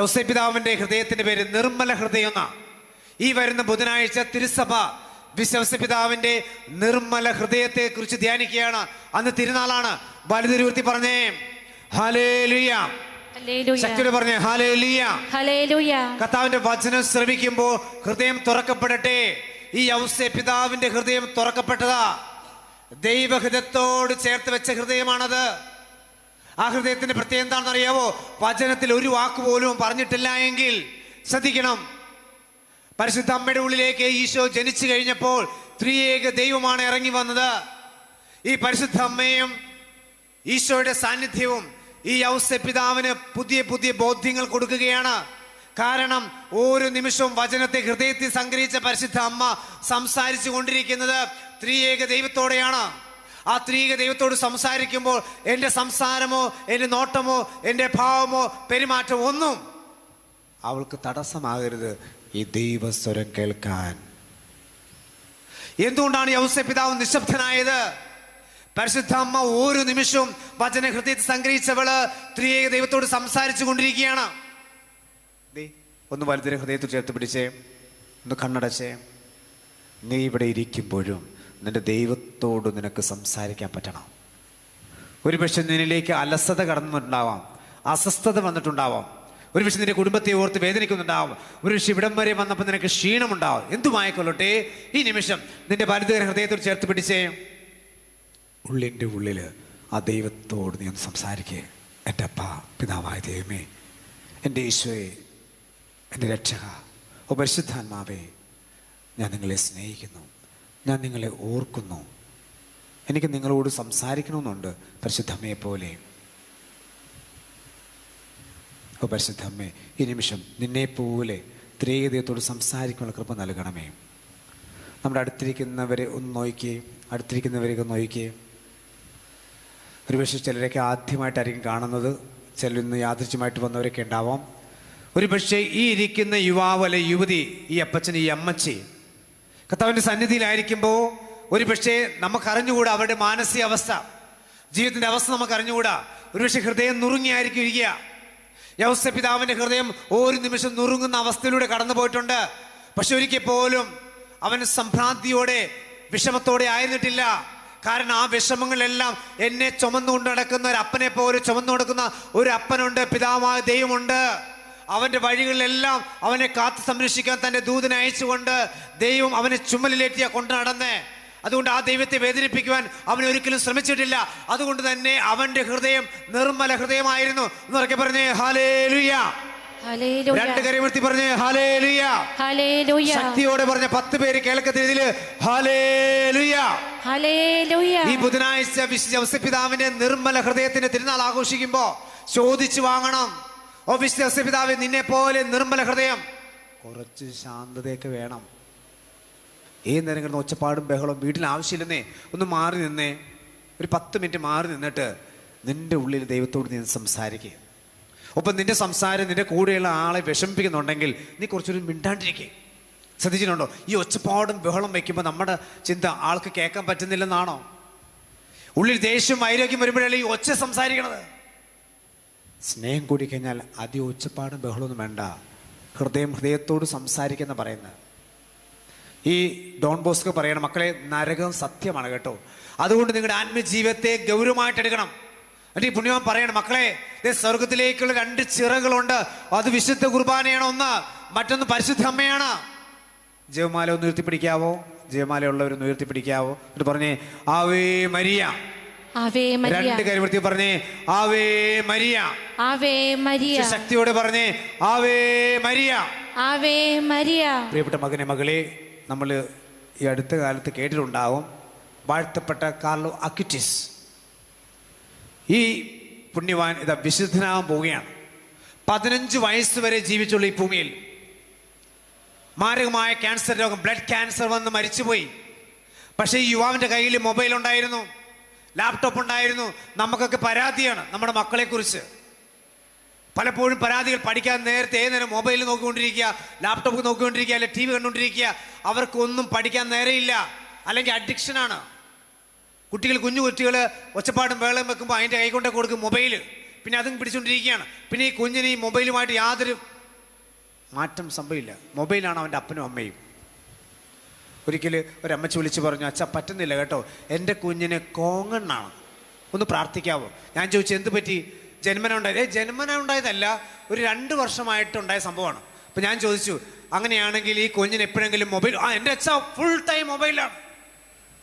ഔസേപ്പിതാവിന്റെ ഹൃദയത്തിന്റെ പേര് നിർമ്മല ഹൃദയം എന്നാ. ഈ വരുന്ന ബുധനാഴ്ച തിരുസഭ വിശ്വപിതാവിന്റെ നിർമ്മല ഹൃദയത്തെ കുറിച്ച് ധ്യാനിക്കുകയാണ്. അന്ന് തിരുനാളാണ്. വലുതുരുത്തി പറഞ്ഞേ ഹല്ലേലൂയ. ശക്തിയോടെ പറഞ്ഞേ ഹല്ലേലൂയ. കർത്താവിന്റെ വചനം ശ്രവിക്കുമ്പോൾ ഹൃദയം തുറക്കപ്പെടട്ടെ. ഈ ഔസേപ്പിതാവിന്റെ ഹൃദയം തുറക്കപ്പെട്ടതാ. ദൈവഹൃദയത്തോട് ചേർത്ത് വെച്ച ഹൃദയമാണത്. ആ ഹൃദയത്തിന്റെ പ്രത്യേകത എന്താണെന്ന് അറിയാവോ? വചനത്തിൽ ഒരു വാക്ക് പോലും പറഞ്ഞിട്ടില്ല എങ്കിൽ ശ്രദ്ധിക്കണം. പരിശുദ്ധ അമ്മയുടെ ഉള്ളിലേക്ക് ഈശോ ജനിച്ചു കഴിഞ്ഞപ്പോൾ ത്രിയേക ദൈവമാണ് ഇറങ്ങി വന്നത്. ഈ പരിശുദ്ധ അമ്മയും ഈശോയുടെ സാന്നിധ്യവും ഈ ഔസേപ്പിതാവിന് പുതിയ പുതിയ ബോധ്യങ്ങൾ കൊടുക്കുകയാണ്. കാരണം ഓരോ നിമിഷവും വചനത്തെ ഹൃദയത്തിൽ സംഗ്രഹിച്ച പരിശുദ്ധ അമ്മ സംസാരിച്ചു കൊണ്ടിരിക്കുന്നത് ത്രിയേക ദൈവത്തോടെയാണ്. ആ ത്രിയേക ദൈവത്തോട് സംസാരിക്കുമ്പോൾ എൻ്റെ സംസാരമോ എൻ്റെ നോട്ടമോ എൻ്റെ ഭാവമോ പെരുമാറ്റമോ ഒന്നും അവൾക്ക് തടസ്സമാകരുത് ഈ ദൈവസ്വരം കേൾക്കാൻ. എന്തുകൊണ്ടാണ് ഔസേപ്പിതാവ് നിശബ്ദനായത്? പരിശുദ്ധ അമ്മ ഓരോ നിമിഷവും വചന ഹൃദയത്തിൽ സംഗ്രഹിച്ചവള് ത്രിയേക ദൈവത്തോട് സംസാരിച്ചു കൊണ്ടിരിക്കുകയാണ്. ഒന്ന് വലുതിരെ ഹൃദയത്തിൽ ചേർത്ത് പിടിച്ചേ, ഒന്ന് കണ്ണടച്ചേ. നീ ഇവിടെ ഇരിക്കുമ്പോഴും നിന്റെ ദൈവത്തോട് നിനക്ക് സംസാരിക്കാൻ പറ്റണം. ഒരുപക്ഷെ നിന്നിലേക്ക് അലസത കടന്നിട്ടുണ്ടാവാം, അസ്വസ്ഥത വന്നിട്ടുണ്ടാവാം, ഒരു പക്ഷെ നിന്റെ കുടുംബത്തെ ഓർത്ത് വേദനിക്കുന്നുണ്ടാവും. ഒരു പക്ഷെ ഇവിടം വരെ വന്നപ്പോൾ നിനക്ക് ക്ഷീണമുണ്ടാവും. എന്തുമായിക്കൊള്ളട്ടെ, ഈ നിമിഷം നിന്റെ വലുതുകര ഹൃദയത്തോട് ചേർത്ത് പിടിച്ചേ. ഉള്ളിൻ്റെ ഉള്ളിൽ ആ ദൈവത്തോട് നീ ഒന്ന് സംസാരിക്കേ. എൻ്റെ അപ്പ, പിതാവായ ദൈവമേ, എൻ്റെ ഈശോയെ, എൻ്റെ രക്ഷക, ഓ പരിശുദ്ധാത്മാവേ, ഞാൻ നിങ്ങളെ സ്നേഹിക്കുന്നു, ഞാൻ നിങ്ങളെ ഓർക്കുന്നു, എനിക്ക് നിങ്ങളോട് സംസാരിക്കണമെന്നുണ്ട് പരിശുദ്ധമ്മയെ പോലെ. ഓ പരിശുദ്ധമ്മേ, ഈ നിമിഷം നിന്നെപ്പോലെ ത്രിയേകദൈവത്തോട് സംസാരിക്കാനുള്ള കൃപ നൽകണമേ. നമ്മുടെ അടുത്തിരിക്കുന്നവരെ ഒന്ന് നോക്കിയേ, അടുത്തിരിക്കുന്നവരെയൊക്കെ നോക്കിയേ. ഒരുപക്ഷെ ചിലരൊക്കെ ആദ്യമായിട്ടായിരിക്കും കാണുന്നത്, ചിലരിന്ന് യാദൃച്ഛമായിട്ട് വന്നവരൊക്കെ ഉണ്ടാവാം. ഒരുപക്ഷെ ഈ ഇരിക്കുന്ന യുവാവ് അല്ലെ യുവതി, ഈ അപ്പച്ചൻ, ഈ അമ്മച്ചി കർത്താവിൻ്റെ സന്നിധിയിലായിരിക്കുമ്പോൾ ഒരുപക്ഷെ നമുക്കറിഞ്ഞുകൂടാ അവരുടെ മാനസികാവസ്ഥ, ജീവിതത്തിൻ്റെ അവസ്ഥ നമുക്കറിഞ്ഞുകൂടാ. ഒരുപക്ഷെ ഹൃദയം നുറുങ്ങിയായിരിക്കും ഇരിക്കുക. യൗസേ പിതാവിൻ്റെ ഹൃദയം ഒരു നിമിഷം നുറുങ്ങുന്ന അവസ്ഥയിലൂടെ കടന്നു പോയിട്ടുണ്ട്. പക്ഷെ ഒരിക്കൽ പോലും അവൻ സംഭ്രാന്തിയോടെ, വിഷമത്തോടെ ആയിരുന്നിട്ടില്ല. കാരണം ആ വിഷമങ്ങളെല്ലാം എന്നെ ചുമന്നുകൊണ്ട് നടക്കുന്ന ഒരു അപ്പനെ പോലെ ചുമന്നു കൊടുക്കുന്ന ഒരു അപ്പനുണ്ട്, പിതാവായ ദൈവമുണ്ട്. അവൻ്റെ വഴികളിലെല്ലാം അവനെ കാത്തു സംരക്ഷിക്കാൻ തൻ്റെ ദൂതനെ അയച്ചുകൊണ്ട് ദൈവം അവനെ ചുമലിലേറ്റിയ കൊണ്ട് നടന്നേ. അതുകൊണ്ട് ആ ദൈവത്തെ വേദനിപ്പിക്കുവാൻ അവൻ ഒരിക്കലും ശ്രമിച്ചിട്ടില്ല. അതുകൊണ്ട് തന്നെ അവൻ്റെ ഹൃദയം നിർമ്മല ഹൃദയമായിരുന്നു. എന്നൊക്കെ പറഞ്ഞേ ഹല്ലേലൂയ. രണ്ട് കരമുയർത്തി പറഞ്ഞേ ഹല്ലേലൂയ. ശക്തിയോടെ പറഞ്ഞ 10 പേര് കേൾക്കുന്ന രീതിയിൽ ഹല്ലേലൂയ. ഈ ബുധനാഴ്ച വിശുദ്ധ ഔസേപ്പ് പിതാവിന്റെ നിർമ്മല ഹൃദയത്തിന്റെ തിരുനാൾ ആഘോഷിക്കുമ്പോ ചോദിച്ചു വാങ്ങണം. ഓ വിശുദ്ധ ഔസേപ്പ് പിതാവേ, നിന്നെ പോലെ നിർമ്മല ഹൃദയം. കുറച്ച് ശാന്തതയൊക്കെ വേണം. ഏത് നേരം കിടന്ന് ഒച്ചപ്പാടും ബഹളവും വീട്ടിൽ ആവശ്യമില്ലെന്നേ. ഒന്ന് മാറി നിന്നേ, ഒരു 10 മിനിറ്റ് മാറി നിന്നിട്ട് നിന്റെ ഉള്ളിൽ ദൈവത്തോട് നീ സംസാരിക്കുക. ഒപ്പം നിന്റെ സംസാരം നിന്റെ കൂടെയുള്ള ആളെ വിഷമിപ്പിക്കുന്നുണ്ടെങ്കിൽ നീ കുറച്ചൊരു മിണ്ടാണ്ടിരിക്കുക. ശ്രദ്ധിച്ചിട്ടുണ്ടോ? ഈ ഒച്ചപ്പാടും ബഹളം വയ്ക്കുമ്പോൾ നമ്മുടെ ചിന്ത ആൾക്ക് കേൾക്കാൻ പറ്റുന്നില്ലെന്നാണോ? ഉള്ളിൽ ദേഷ്യം വൈരാഗ്യം വരുമ്പോഴല്ലേ ഈ ഒച്ച സംസാരിക്കണത്. സ്നേഹം കൂടി കഴിഞ്ഞാൽ അധികം ഒച്ചപ്പാടും ബഹളമൊന്നും വേണ്ട. ഹൃദയത്തോട് സംസാരിക്കുന്ന പറയുന്നത്. ഈ ഡോൺ ബോസ്കോ പറയണം, മക്കളെ, നരകം സത്യമാണ് കേട്ടോ. അതുകൊണ്ട് നിങ്ങളുടെ ആത്മീയ ജീവിതത്തെ ഗൗരവമായിട്ട് എടുക്കണം. എന്നിട്ട് ഈ പുണ്യവാൻ പറയണം, മക്കളെ, സ്വർഗത്തിലേക്കുള്ള 2 ചിറകുകളുണ്ട്. അത് വിശുദ്ധ കുർബാനയാണ് ഒന്ന്, മറ്റൊന്ന് പരിശുദ്ധ അമ്മയാണ്. ജപമാല ഒന്ന് ഉയർത്തിപ്പിടിക്കാവോ? ജപമാല ഉള്ളവരൊന്ന് ഉയർത്തിപ്പിടിക്കാവോ? എന്നിട്ട് പറഞ്ഞേ ആവേ മരിയ. 2 കരമുയർത്തി പറഞ്ഞേ ആവേ മരിയ. ശക്തിയോടെ പറഞ്ഞേ ആവേ മരിയ. പ്രിയപ്പെട്ട മകനെ, മകളെ, നമ്മൾ ഈ അടുത്ത കാലത്ത് കേട്ടിട്ടുണ്ടാവും വാഴ്ത്തപ്പെട്ട കാർലോ അക്വിറ്റസ്. ഈ പുണ്യവാൻ ഇതാ വിശുദ്ധനാകാൻ പോവുകയാണ്. 15 വയസ്സ് വരെ ജീവിച്ചുള്ള ഈ ഭൂമിയിൽ മാരകമായ ക്യാൻസർ രോഗം, ബ്ലഡ് ക്യാൻസർ വന്ന് മരിച്ചുപോയി. പക്ഷേ ഈ യുവാവിൻ്റെ കയ്യിൽ മൊബൈൽ ഉണ്ടായിരുന്നു, ലാപ്ടോപ്പ് ഉണ്ടായിരുന്നു. നമുക്കൊക്കെ പരാതിയാണ് നമ്മുടെ മക്കളെക്കുറിച്ച്. പലപ്പോഴും പരാതികൾ പഠിക്കാൻ നേരത്തെ നേരം മൊബൈൽ നോക്കിക്കൊണ്ടിരിക്കുക, ലാപ്ടോപ്പ് നോക്കിക്കൊണ്ടിരിക്കുക, അല്ലെങ്കിൽ TV കണ്ടുകൊണ്ടിരിക്കുക. അവർക്കൊന്നും പഠിക്കാൻ നേരെയില്ല, അല്ലെങ്കിൽ അഡിക്ഷനാണ്. കുഞ്ഞു കുട്ടികൾ ഒച്ചപ്പാടും വേളം വെക്കുമ്പോൾ അതിൻ്റെ കൈകൊണ്ടേ കൊടുക്കും മൊബൈൽ. പിന്നെ അതും പിടിച്ചുകൊണ്ടിരിക്കുകയാണ്. പിന്നെ ഈ കുഞ്ഞിന് ഈ മൊബൈലുമായിട്ട് യാതൊരു മാറ്റം സംഭവില്ല. മൊബൈലാണ് അവൻ്റെ അപ്പനും അമ്മയും. ഒരിക്കൽ ഒരമ്മച്ചി വിളിച്ച് പറഞ്ഞു, അച്ഛാ പറ്റുന്നില്ല കേട്ടോ, എൻ്റെ കുഞ്ഞിന് കോങ്ങണ്ണാണ്, ഒന്ന് പ്രാർത്ഥിക്കാവോ? ഞാൻ ചോദിച്ചു, എന്ത് പറ്റി? ജന്മന ഉണ്ടായത്? ജന്മന ഉണ്ടായതല്ല, ഒരു 2 വർഷമായിട്ടുണ്ടായ സംഭവമാണ്. അപ്പം ഞാൻ ചോദിച്ചു, അങ്ങനെയാണെങ്കിൽ ഈ കുഞ്ഞിന് എപ്പോഴെങ്കിലും മൊബൈൽ? എൻ്റെ അച്ഛാ ഫുൾ ടൈം മൊബൈലാണ്.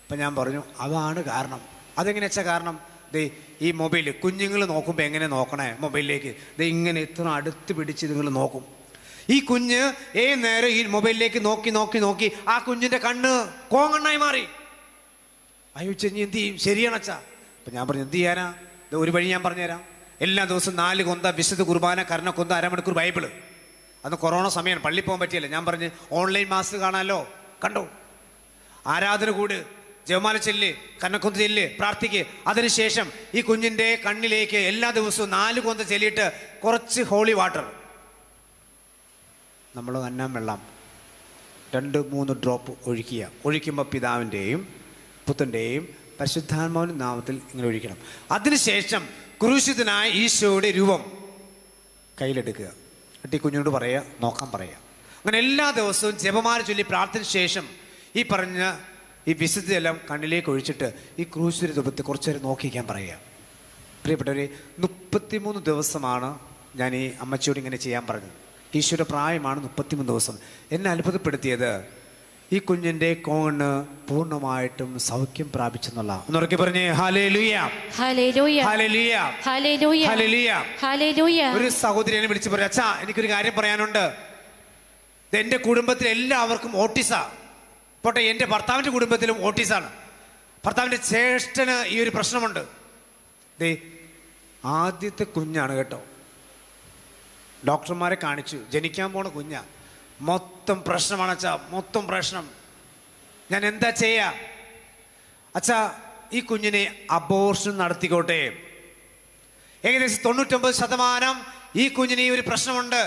അപ്പം ഞാൻ പറഞ്ഞു, അതാണ് കാരണം. അതെങ്ങനെ വെച്ചാൽ കാരണം? ദേ ഈ മൊബൈൽ കുഞ്ഞുങ്ങൾ നോക്കുമ്പോൾ എങ്ങനെ നോക്കണേ മൊബൈലിലേക്ക്? ദേ ഇങ്ങനെ ഇത്ര അടുത്ത് പിടിച്ച് നിങ്ങൾ നോക്കും. ഈ കുഞ്ഞ് നേരം ഈ മൊബൈലിലേക്ക് നോക്കി നോക്കി നോക്കി ആ കുഞ്ഞിൻ്റെ കണ്ണ് കോങ്ങണ്ണായി മാറി. അയ്യോ ചെഞ്ഞി എന്ത് ചെയ്യും? ശരിയാണ് അച്ഛാ. അപ്പം ഞാൻ പറഞ്ഞു, എന്ത് ചെയ്യാനാ? ഒരു വഴി ഞാൻ പറഞ്ഞുതരാം. എല്ലാ ദിവസവും 4 കൊന്ത വിശുദ്ധ കുർബാന, കരുണക്കൊന്ത, അരമണിക്കൂർ ബൈബിള്. അന്ന് കൊറോണ സമയമാണ്, പള്ളിയിൽ പോകാൻ പറ്റിയല്ല. ഞാൻ പറഞ്ഞ് ഓൺലൈൻ മാസ് കാണാമല്ലോ, കണ്ടോ? ആരാധന കൂട്, ജപമാല ചെല്ല്, കരുണക്കൊന്ത ചെല്ല്, പ്രാർത്ഥിക്ക്. അതിനുശേഷം ഈ കുഞ്ഞിൻ്റെ കണ്ണിലേക്ക് എല്ലാ ദിവസവും 4 കൊന്ത ചെല്ലിയിട്ട് കുറച്ച് ഹോളി വാട്ടർ, നമ്മൾ അന്നം വെള്ളം 2-3 ഡ്രോപ്പ് ഒഴിക്കുക. ഒഴിക്കുമ്പോൾ പിതാവിൻ്റെയും പുത്രൻ്റെയും പരിശുദ്ധാത്മാവിൻ്റെ നാമത്തിൽ ഇങ്ങനെ ഒഴിക്കണം. അതിനുശേഷം ക്രൂശിതനായ ഈശോയുടെ രൂപം കയ്യിലെടുക്കുക. എന്നിട്ട് ഈ കുഞ്ഞിനോട് പറയുക, നോക്കാൻ പറയുക. അങ്ങനെ എല്ലാ ദിവസവും ജപമാല ചൊല്ലി പ്രാർത്ഥന ശേഷം ഈ പറഞ്ഞ ഈ വിശുദ്ധയെല്ലാം കണ്ണിലേക്ക് ഒഴിച്ചിട്ട് ഈ ക്രൂശിത രൂപത്തെ കുറച്ച് നേരം നോക്കിക്കാൻ പറയുക. പ്രിയപ്പെട്ടവരെ, 33 ദിവസമാണ് ഞാൻ ഈ അമ്മച്ചിയോട് ഇങ്ങനെ ചെയ്യാൻ പറഞ്ഞു. ഈശോയുടെ പ്രായമാണ് 33 ദിവസം. എന്നെ അത്ഭുതപ്പെടുത്തിയത് ഈ കുഞ്ഞിൻ്റെ കോണ് പൂർണ്ണമായിട്ടും സൗഖ്യം പ്രാപിച്ചെന്നുള്ള. ഒന്നുറക്കെ പറഞ്ഞേ hallelujah, hallelujah, hallelujah, hallelujah, hallelujah. Hallelujah. ഒരു സഹോദരി എന്നെ വിളിച്ച് പറഞ്ഞു, അച്ഛാ എനിക്കൊരു കാര്യം പറയാനുണ്ട്. എൻ്റെ കുടുംബത്തിൽ എല്ലാവർക്കും ഓട്ടിസാ. പോട്ടെ, എൻ്റെ ഭർത്താവിൻ്റെ കുടുംബത്തിലും ഓട്ടിസാണ്. ഭർത്താവിൻ്റെ ജ്യേഷ്ഠന് ഈ ഒരു പ്രശ്നമുണ്ട്. ദേ ആദ്യത്തെ കുഞ്ഞാണ് കേട്ടോ. ഡോക്ടർമാരെ കാണിച്ചു, ജനിക്കാൻ പോണ കുഞ്ഞാ. മൊത്തം പ്രശ്നമാണ് അച്ഛാ, മൊത്തം പ്രശ്നം. ഞാൻ എന്താ ചെയ്യാ അച്ഛാ? ഈ കുഞ്ഞിനെ അബോർഷൻ നടത്തിക്കോട്ടെ. ഏകദേശം 99% ഈ കുഞ്ഞിന് ഈ ഒരു പ്രശ്നമുണ്ട്,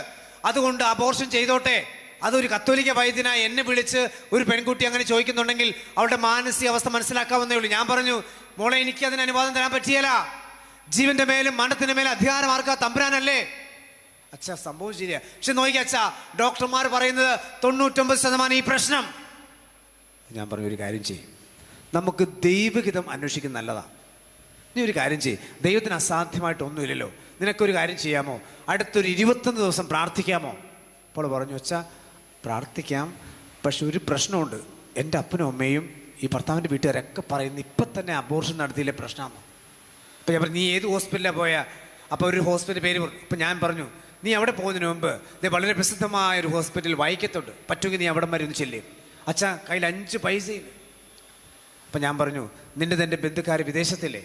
അതുകൊണ്ട് അബോർഷൻ ചെയ്തോട്ടെ. അതൊരു കത്തോലിക്ക വൈദ്യനായി എന്നെ വിളിച്ച് ഒരു പെൺകുട്ടി അങ്ങനെ ചോദിക്കുന്നുണ്ടെങ്കിൽ അവളുടെ മാനസികാവസ്ഥ മനസ്സിലാക്കാവുന്നേ ഉള്ളൂ. ഞാൻ പറഞ്ഞു, മോളെ എനിക്ക് അതിന് അനുവാദം തരാൻ പറ്റിയല്ല. ജീവന്റെ മേലും മരണത്തിന്റെ മേലും അധികാരം ആർക്കാ? തമ്പുരാനല്ലേ. അച്ഛാ സംഭവം ശരിയാ, പക്ഷെ നോക്കിയ അച്ഛാ, ഡോക്ടർമാർ പറയുന്നത് 99% ഈ പ്രശ്നം. ഞാൻ പറഞ്ഞു, ഒരു കാര്യം ചെയ്യും, നമുക്ക് ദൈവഹിതം അന്വേഷിക്കുന്ന നല്ലതാ. നീ ഒരു കാര്യം ചെയ്യും, ദൈവത്തിന് അസാധ്യമായിട്ടൊന്നുമില്ലല്ലോ. നിനക്കൊരു കാര്യം ചെയ്യാമോ? അടുത്തൊരു 21 ദിവസം പ്രാർത്ഥിക്കാമോ? അപ്പോൾ പറഞ്ഞു, അച്ഛാ പ്രാർത്ഥിക്കാം, പക്ഷെ ഒരു പ്രശ്നമുണ്ട്. എൻ്റെ അപ്പനും അമ്മയും ഈ ഭർത്താവിൻ്റെ വീട്ടുകാരൊക്കെ പറയുന്നു ഇപ്പം തന്നെ അബോർഷൻ നടത്തിയില്ലേ പ്രശ്നമാണ്. അപ്പം ഞാൻ പറഞ്ഞു, നീ ഏത് ഹോസ്പിറ്റലിലാണ് പോയാ? അപ്പോൾ ഒരു ഹോസ്പിറ്റൽ പേര് പറഞ്ഞു. അപ്പം ഞാൻ പറഞ്ഞു, നീ അവിടെ പോകുന്നതിന് മുമ്പ് ഇത് വളരെ പ്രസിദ്ധമായ ഒരു ഹോസ്പിറ്റൽ വൈക്കത്തുണ്ട്, പറ്റുമെങ്കിൽ നീ അവിടെ വരെ ഒന്ന് ചെല്ലേ. അച്ഛാ കയ്യിൽ 5 പൈസയില്ല. അപ്പം ഞാൻ പറഞ്ഞു, നിൻ്റെ ബന്ധുക്കാർ വിദേശത്തില്ലേ?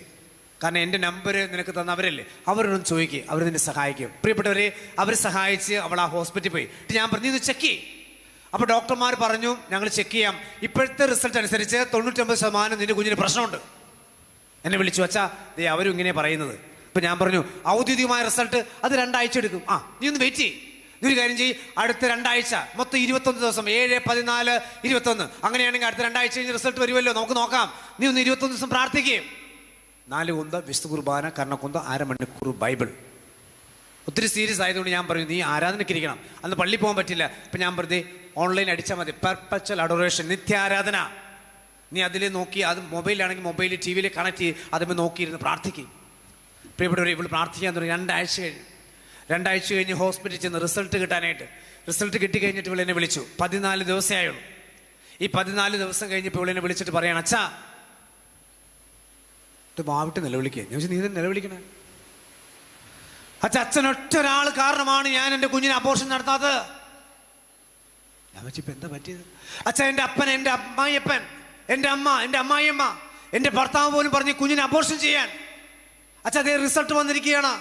കാരണം എൻ്റെ നമ്പർ നിനക്ക് തന്നവരല്ലേ, അവരോടൊന്ന് ചോദിക്കുക, അവർ നിന്നെ സഹായിക്കും. പ്രിയപ്പെട്ടവരെ, അവർ സഹായിച്ച് അവൾ ആ ഹോസ്പിറ്റലിൽ പോയി. ഞാൻ പറഞ്ഞു, നീ ഇത് ചെക്ക് ചെയ്യും. അപ്പോൾ ഡോക്ടർമാർ പറഞ്ഞു, ഞങ്ങൾ ചെക്ക് ചെയ്യാം, ഇപ്പോഴത്തെ റിസൾട്ട് അനുസരിച്ച് 99% നിന്റെ കുഞ്ഞിന് പ്രശ്നമുണ്ട്. എന്നെ വിളിച്ചു, അച്ഛാ ദേ അവരും ഇങ്ങനെ പറയുന്നത്. അപ്പം ഞാൻ പറഞ്ഞു, ഔദ്യോഗികമായ റിസൾട്ട് അത് 2 ആഴ്ച എടുക്കും. നീ ഒന്ന് വെയിറ്റ് ചെയ്യും. നീ ഒരു കാര്യം ചെയ്യും, അടുത്ത 2 ആഴ്ച, മൊത്തം 21 ദിവസം, 7, 14, 21. അങ്ങനെയാണെങ്കിൽ അടുത്ത 2 ആഴ്ച കഴിഞ്ഞ് റിസൾട്ട് വരുമല്ലോ, നമുക്ക് നോക്കാം. നീ ഒന്ന് 21 ദിവസം പ്രാർത്ഥിക്കുകയും. 4 കുന്ത വിശുദ്ധ കുർബാന, കർണക്കുന്ത, 1/2 മണിക്കൂർ ബൈബിൾ. ഒത്തിരി സീരിയസ് ആയതുകൊണ്ട് ഞാൻ പറഞ്ഞു, നീ ആരാധനയ്ക്കിരിക്കണം. അന്ന് പള്ളി പോകാൻ പറ്റില്ല. അപ്പം ഞാൻ പറഞ്ഞു, ഓൺലൈൻ അടിച്ചാൽ മതി, പെർപച്വൽ അഡോറേഷൻ, നിത്യാരാധന. നീ അതിൽ നോക്കി, അത് മൊബൈലാണെങ്കിൽ മൊബൈൽ ടി വിയിൽ കണക്ട് ചെയ്ത് അതുമ്പോൾ നോക്കിയിരുന്ന് പ്രാർത്ഥിക്കും. പ്രിയപ്പെട്ടവർ, ഇവിടെ പ്രാർത്ഥിക്കാൻ തുടങ്ങി 2 ആഴ്ച കഴിഞ്ഞു. 2 ആഴ്ച കഴിഞ്ഞ് ഹോസ്പിറ്റലിൽ ചെന്ന് റിസൾട്ട് കിട്ടാനായിട്ട്. റിസൾട്ട് കിട്ടിക്കഴിഞ്ഞിട്ട് ഇവളെന്നെ വിളിച്ചു. 14 ദിവസമേ ആയുള്ളൂ. ഈ 14 ദിവസം കഴിഞ്ഞപ്പോൾ ഇവളെന്നെ വിളിച്ചിട്ട് പറയണം, അച്ഛാ മാവിട്ട് നിലവിളിക്കുക. ഞാൻ ചോദിച്ചു, നീ തന്നെ നിലവിളിക്കണേ? അച്ഛൻ ഒറ്റ ഒരാൾ കാരണമാണ് ഞാൻ എൻ്റെ കുഞ്ഞിനെ അബോർഷൻ നടത്താത്തത്. ഞാൻ വെച്ചു, ഇപ്പം എന്താ പറ്റിയത്? അച്ഛൻ എൻ്റെ അപ്പൻ, എൻ്റെ അമ്മായിയപ്പൻ, എൻ്റെ അമ്മ, എൻ്റെ അമ്മായിയമ്മ, എൻ്റെ ഭർത്താവ് പോലും പറഞ്ഞ് കുഞ്ഞിനെ അബോർഷൻ ചെയ്യാൻ. അച്ഛാ അതേ റിസൾട്ട് വന്നിരിക്കുകയാണ്.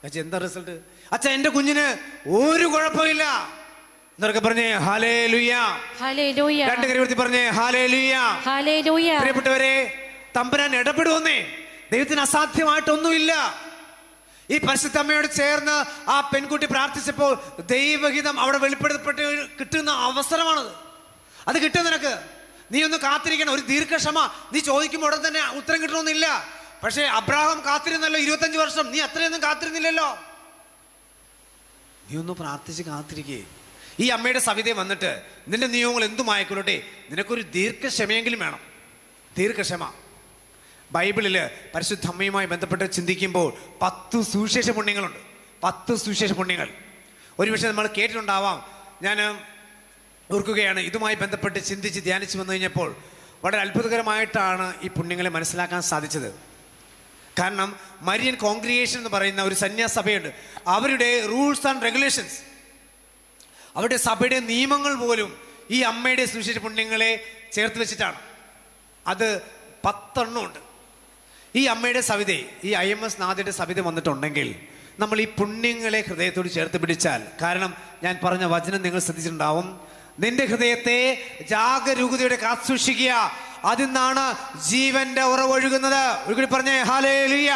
അച്ഛാ എന്താ റിസൾട്ട്? അച്ഛാ എൻ്റെ കുഞ്ഞിന് ഒരു കുഴപ്പമില്ല. എന്നൊക്കെ പറഞ്ഞേ ഹല്ലേലൂയ, ഹല്ലേലൂയ. 2 കൈ ഉയർത്തി പറഞ്ഞേ ഹല്ലേലൂയ, ഹല്ലേലൂയ. പ്രിയപ്പെട്ടവരെ, തമ്പുരാൻ ഇടപെടുവന്നേ. ദൈവത്തിന് അസാധ്യമായിട്ടൊന്നുമില്ല. ഈ പരിശുദ്ധ അമ്മയോട് ചേർന്ന് ആ പെൺകുട്ടി പ്രാർത്ഥിച്ചപ്പോൾ ദൈവഹിതം അവിടെ വെളിപ്പെടുത്തപ്പെട്ട് കിട്ടുന്ന അവസരമാണത്. അത് കിട്ടും നിനക്ക്. നീ ഒന്ന് കാത്തിരിക്കണം, ഒരു ദീർഘക്ഷമ. നീ ചോദിക്കുമ്പോൾ ഉടൻ തന്നെ ഉത്തരം കിട്ടണമെന്നില്ല. പക്ഷേ അബ്രാഹാം കാത്തിരുന്നല്ലോ 25 വർഷം. നീ അത്രയൊന്നും കാത്തിരുന്നില്ലല്ലോ. നീ ഒന്ന് പ്രാർത്ഥിച്ച് കാത്തിരിക്കേ. ഈ അമ്മയുടെ സവിതയെ വന്നിട്ട് നിന്റെ നിയമങ്ങൾ എന്തുമായിക്കൊള്ളട്ടെ, നിനക്കൊരു ദീർഘക്ഷമയെങ്കിലും വേണം. ദീർഘക്ഷമ. ബൈബിളിൽ പരിശുദ്ധ അമ്മയുമായി ബന്ധപ്പെട്ട് ചിന്തിക്കുമ്പോൾ 10 സുവിശേഷ പുണ്യങ്ങളുണ്ട്. 10 സുവിശേഷ പുണ്യങ്ങൾ ഒരുപക്ഷെ നമ്മൾ കേട്ടിട്ടുണ്ടാവാം. ഞാൻ ഓർക്കുകയാണ്, ഇതുമായി ബന്ധപ്പെട്ട് ചിന്തിച്ച് ധ്യാനിച്ച് വന്നു കഴിഞ്ഞപ്പോൾ വളരെ അത്ഭുതകരമായിട്ടാണ് ഈ പുണ്യങ്ങളെ മനസ്സിലാക്കാൻ സാധിച്ചത്. കാരണം മരിയൻ കോൺഗ്രിഗേഷൻ എന്ന് പറയുന്ന ഒരു സന്യാസ സഭയുണ്ട്. അവരുടെ റൂൾസ് ആൻഡ് റെഗുലേഷൻസ്, അവരുടെ സഭയുടെ നിയമങ്ങൾ പോലും ഈ അമ്മയുടെ സുവിശേഷ പുണ്യങ്ങളെ ചേർത്ത് വെച്ചിട്ടാണ്. അത് 10 എണ്ണം ഉണ്ട്. ഈ അമ്മയുടെ സവിത, ഈ IMS നാഥയുടെ സവിത വന്നിട്ടുണ്ടെങ്കിൽ നമ്മൾ ഈ പുണ്യങ്ങളെ ഹൃദയത്തോട് ചേർത്ത് പിടിച്ചാൽ, കാരണം ഞാൻ പറഞ്ഞ വചനം നിങ്ങൾ ശ്രദ്ധിച്ചിട്ടുണ്ടാവും, നിന്റെ ഹൃദയത്തെ ജാഗരൂകതയോടെ കാത്തുസൂക്ഷിക്കുക, അതിൽ നിന്നാണ് ജീവന്റെ ഉറവൊഴുകുന്നത്. ഒഴുകി പറഞ്ഞേ ഹല്ലേലൂയ,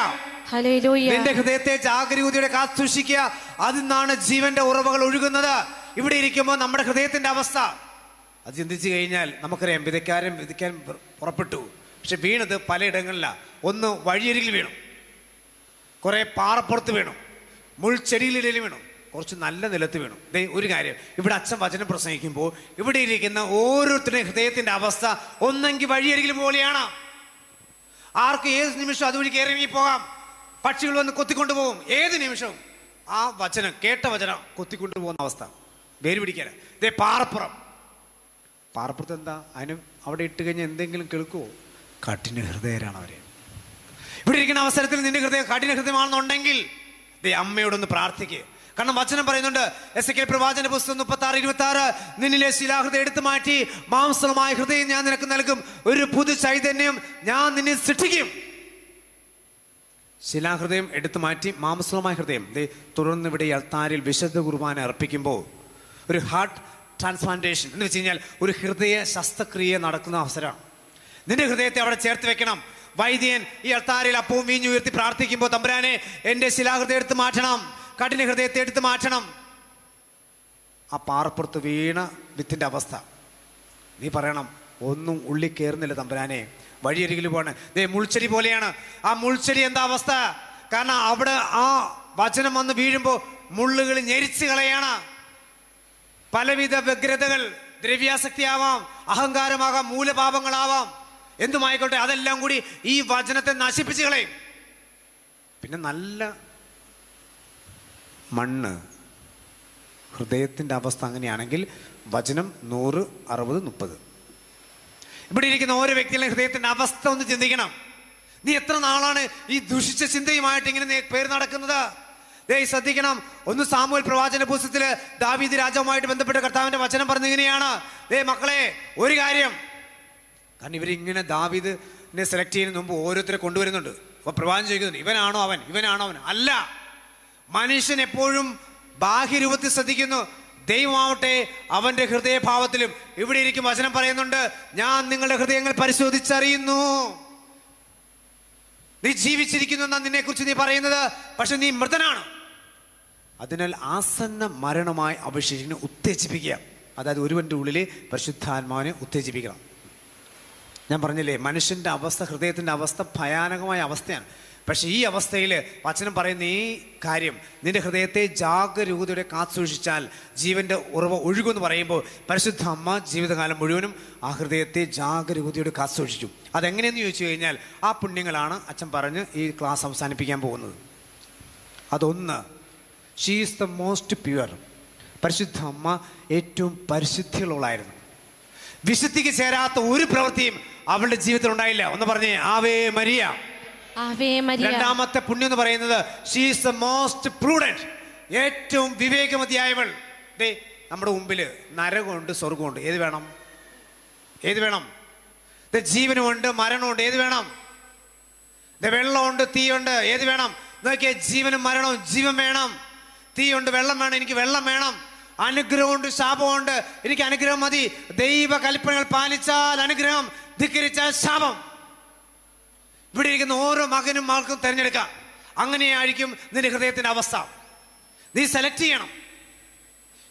ഹല്ലേലൂയ. നിന്റെ ഹൃദയത്തെ ജാഗരൂകതയോടെ കാത്തുസൂക്ഷിക്കുക, അതിൽ നിന്നാണ് ജീവന്റെ ഉറവകൾ ഒഴുകുന്നത്. ഇവിടെ ഇരിക്കുമ്പോൾ നമ്മുടെ ഹൃദയത്തിന്റെ അവസ്ഥ അത് ചിന്തിച്ചു കഴിഞ്ഞാൽ നമുക്കറിയാം, വിതയ്ക്കാൻ പുറപ്പെട്ടു, പക്ഷെ വീണത് പലയിടങ്ങളിലാണ്. ഒന്ന് വഴിയരികിൽ വീണു, കുറെ പാറപ്പുറത്ത് വീണു, മുൾച്ചെടിയിലിടയിൽ വീണു, കുറച്ച് നല്ല നിലത്ത് വീണു. ഒരു കാര്യം, ഇവിടെ അച്ഛൻ വചനം പ്രസംഗിക്കുമ്പോൾ ഇവിടെ ഇരിക്കുന്ന ഓരോരുത്തരുടെയും ഹൃദയത്തിന്റെ അവസ്ഥ ഒന്നെങ്കിൽ വഴിയരികിൽ പോലെയാണ്. ആർക്ക് ഏത് നിമിഷം അതുവഴി കയറി പോകാം. പക്ഷികൾ വന്ന് കൊത്തിക്കൊണ്ടു പോകും ഏത് നിമിഷവും. ആ വചനം, കേട്ട വചനം കൊത്തിക്കൊണ്ടു പോകുന്ന അവസ്ഥ. വേര് പിടിക്കാൻ ദേ പാറപ്പുറത്ത് എന്താ അതിന് അവിടെ ഇട്ട് കഴിഞ്ഞാൽ എന്തെങ്കിലും കേൾക്കുമോ? കഠിന ഹൃദയരാണ് അവര്. ഇവിടെ ഇരിക്കുന്ന അവസരത്തിൽ നിന്റെ ഹൃദയം കഠിന ഹൃദയമാണെന്നുണ്ടെങ്കിൽ ദേ അമ്മയോടൊന്ന് പ്രാർത്ഥിക്കുക. കാരണം വചനം പറയുന്നുണ്ട്, എസെക്കിയേൽ പ്രവാചന പുസ്തകം 36:26, നിന്നിലെ ശിലാഹൃദയം എടുത്തു മാറ്റി മാംസളമായ ഹൃദയം ഞാൻ നിനക്ക് നൽകും, ഒരു പുതു ചൈതന്യം ഞാൻ നിന്നെ സൃഷ്ടിക്കും. ശിലാഹൃദയം എടുത്തു മാറ്റി മാംസളമായ ഹൃദയം. തുടർന്ന് ഇവിടെ അൾത്താരിൽ വിശുദ്ധ കുർബാന അർപ്പിക്കുമ്പോൾ ഒരു ഹാർട്ട് ട്രാൻസ്പ്ലാന്റേഷൻ എന്ന് വെച്ച് കഴിഞ്ഞാൽ ഒരു ഹൃദയ ശസ്ത്രക്രിയ നടക്കുന്ന അവസരമാണ്. നിന്റെ ഹൃദയത്തെ അവിടെ ചേർത്ത് വെക്കണം. വൈദ്യൻ ഈ അൾത്താരിൽ അപ്പവും വീഞ്ഞു ഉയർത്തി പ്രാർത്ഥിക്കുമ്പോൾ, തമ്പുരാനെ എൻ്റെ ശിലാഹൃദയം എടുത്ത് മാറ്റണം, കഠിന ഹൃദയത്തെ എടുത്ത് മാറ്റണം. ആ പാറപ്പുറത്ത് വീണ വിത്തിന്റെ അവസ്ഥ നീ പറയണം, ഒന്നും ഉള്ളി കയറുന്നില്ല തമ്പുരാനെ, വഴിയരികിൽ പോകണേ. ദേ മുൾച്ചെടി പോലെയാണ്. ആ മുൾച്ചെടി എന്താ അവസ്ഥ? കാരണം അവിടെ ആ വചനം വന്ന് വീഴുമ്പോൾ മുള്ളുകൾ ഞെരിച്ചു കളയാണ്. പലവിധ വ്യഗ്രതകൾ, ദ്രവ്യാസക്തിയാവാം, അഹങ്കാരമാകാം, മൂലപാപങ്ങളാവാം, എന്തുമായിക്കോട്ടെ, അതെല്ലാം കൂടി ഈ വചനത്തെ നശിപ്പിച്ചു കളയും. പിന്നെ നല്ല മണ്ണ്. ഹൃദയത്തിൻ്റെ അവസ്ഥ അങ്ങനെയാണെങ്കിൽ വചനം 100, 60, 30. ഇവിടെ ഇരിക്കുന്ന ഓരോ വ്യക്തികളുടെ ഹൃദയത്തിൻ്റെ അവസ്ഥ ഒന്ന് ചിന്തിക്കണം. നീ എത്ര നാളാണ് ഈ ദുഷിച്ച ചിന്തയുമായിട്ട് ഇങ്ങനെ പേര് നടക്കുന്നത്? ശ്രദ്ധിക്കണം. ഒന്ന് സാമുവേൽ പ്രവാചന പുസ്തകത്തില് ദാവീദ് രാജാവുമായിട്ട് ബന്ധപ്പെട്ട കർത്താവിന്റെ വചനം പറഞ്ഞ ഇങ്ങനെയാണ്, മക്കളെ ഒരു കാര്യം. കാരണം ഇവരിങ്ങനെ ദാവീദിനെ സെലക്ട് ചെയ്യുന്നതിന് മുമ്പ് ഓരോരുത്തരെ കൊണ്ടുവരുന്നുണ്ട്. അപ്പൊ പ്രവാചകൻ ചോദിക്കുന്നുണ്ട്, ഇവനാണോ അവൻ? അല്ല. മനുഷ്യൻ എപ്പോഴും ബാഹ്യരൂപത്തിൽ ശ്രദ്ധിക്കുന്നു, ദൈവമാവട്ടെ അവന്റെ ഹൃദയഭാവത്തിലും. ഇവിടെ ഇരിക്കും വചനം പറയുന്നുണ്ട്, ഞാൻ നിങ്ങളുടെ ഹൃദയങ്ങൾ പരിശോധിച്ചറിയുന്നു. നീ ജീവിച്ചിരിക്കുന്നു എന്നാ നിന്നെ കുറിച്ച് നീ പറയുന്നത്, പക്ഷെ നീ മൃതനാണ്. അതിനാൽ ആസന്ന മരണമായി അവശേഷിക്കുന്ന ഉത്തേജിപ്പിക്കുക. അതായത് ഒരുവന്റെ ഉള്ളിലെ പരിശുദ്ധാത്മാവിനെ ഉത്തേജിപ്പിക്കണം. ഞാൻ പറഞ്ഞില്ലേ, മനുഷ്യന്റെ അവസ്ഥ, ഹൃദയത്തിന്റെ അവസ്ഥ ഭയാനകമായ അവസ്ഥയാണ്. പക്ഷെ ഈ അവസ്ഥയിൽ വചനം പറയുന്ന ഈ കാര്യം, നിന്റെ ഹൃദയത്തെ ജാഗരൂകതയോടെ കാത്തുസൂക്ഷിച്ചാൽ ജീവന്റെ ഉറവ ഒഴുകുമെന്ന് പറയുമ്പോൾ പരിശുദ്ധ അമ്മ ജീവിതകാലം മുഴുവനും ആ ഹൃദയത്തെ ജാഗരൂകതയോടെ കാത്തുസൂക്ഷിച്ചു. അതെങ്ങനെയെന്ന് ചോദിച്ചു കഴിഞ്ഞാൽ ആ പുണ്യങ്ങളാണ് അച്ഛൻ പറഞ്ഞ് ഈ ക്ലാസ് അവസാനിപ്പിക്കാൻ പോകുന്നത്. അതൊന്ന്, she is the most pure. പരിശുദ്ധ അമ്മ ഏറ്റവും പരിശുദ്ധിയുള്ളവളായിരുന്നു. വിശുദ്ധിക്ക് ചേരാത്ത ഒരു പ്രവൃത്തിയും അവളുടെ ജീവിതത്തിൽ ഉണ്ടായില്ല. ഒന്ന് പറഞ്ഞേ, ആവേ മരിയ. രണ്ടാമത്തെ പുണ്യം എന്ന് പറയുന്നത്, she is the most prudent. ഏറ്റവും വിവേകമതിയായവൾ. നമ്മുടെ മുമ്പില് നരകമുണ്ട്, സ്വർഗമുണ്ട്, ഏത് വേണം? ജീവനുമുണ്ട്, മരണമുണ്ട്, ഏത് വേണം? വെള്ളമുണ്ട്, തീയുണ്ട്, ഏത് വേണം? നോക്കിയേ, ജീവനും മരണവും. ജീവൻ വേണം, തീയുണ്ട്, വെള്ളം വേണം, എനിക്ക് വെള്ളം വേണം. അനുഗ്രഹമുണ്ട്, ശാപമുണ്ട്, എനിക്ക് അനുഗ്രഹം മതി. ദൈവ കൽപ്പനകൾ പാലിച്ചാൽ അനുഗ്രഹം, ധിക്കരിച്ചാൽ ശാപം. ഇവിടെ ഇരിക്കുന്ന ഓരോ മകനും മകൾക്കും തിരഞ്ഞെടുക്കാം. അങ്ങനെയായിരിക്കും നിന്റെ ഹൃദയത്തിന്റെ അവസ്ഥ. നീ സെലക്ട് ചെയ്യണം.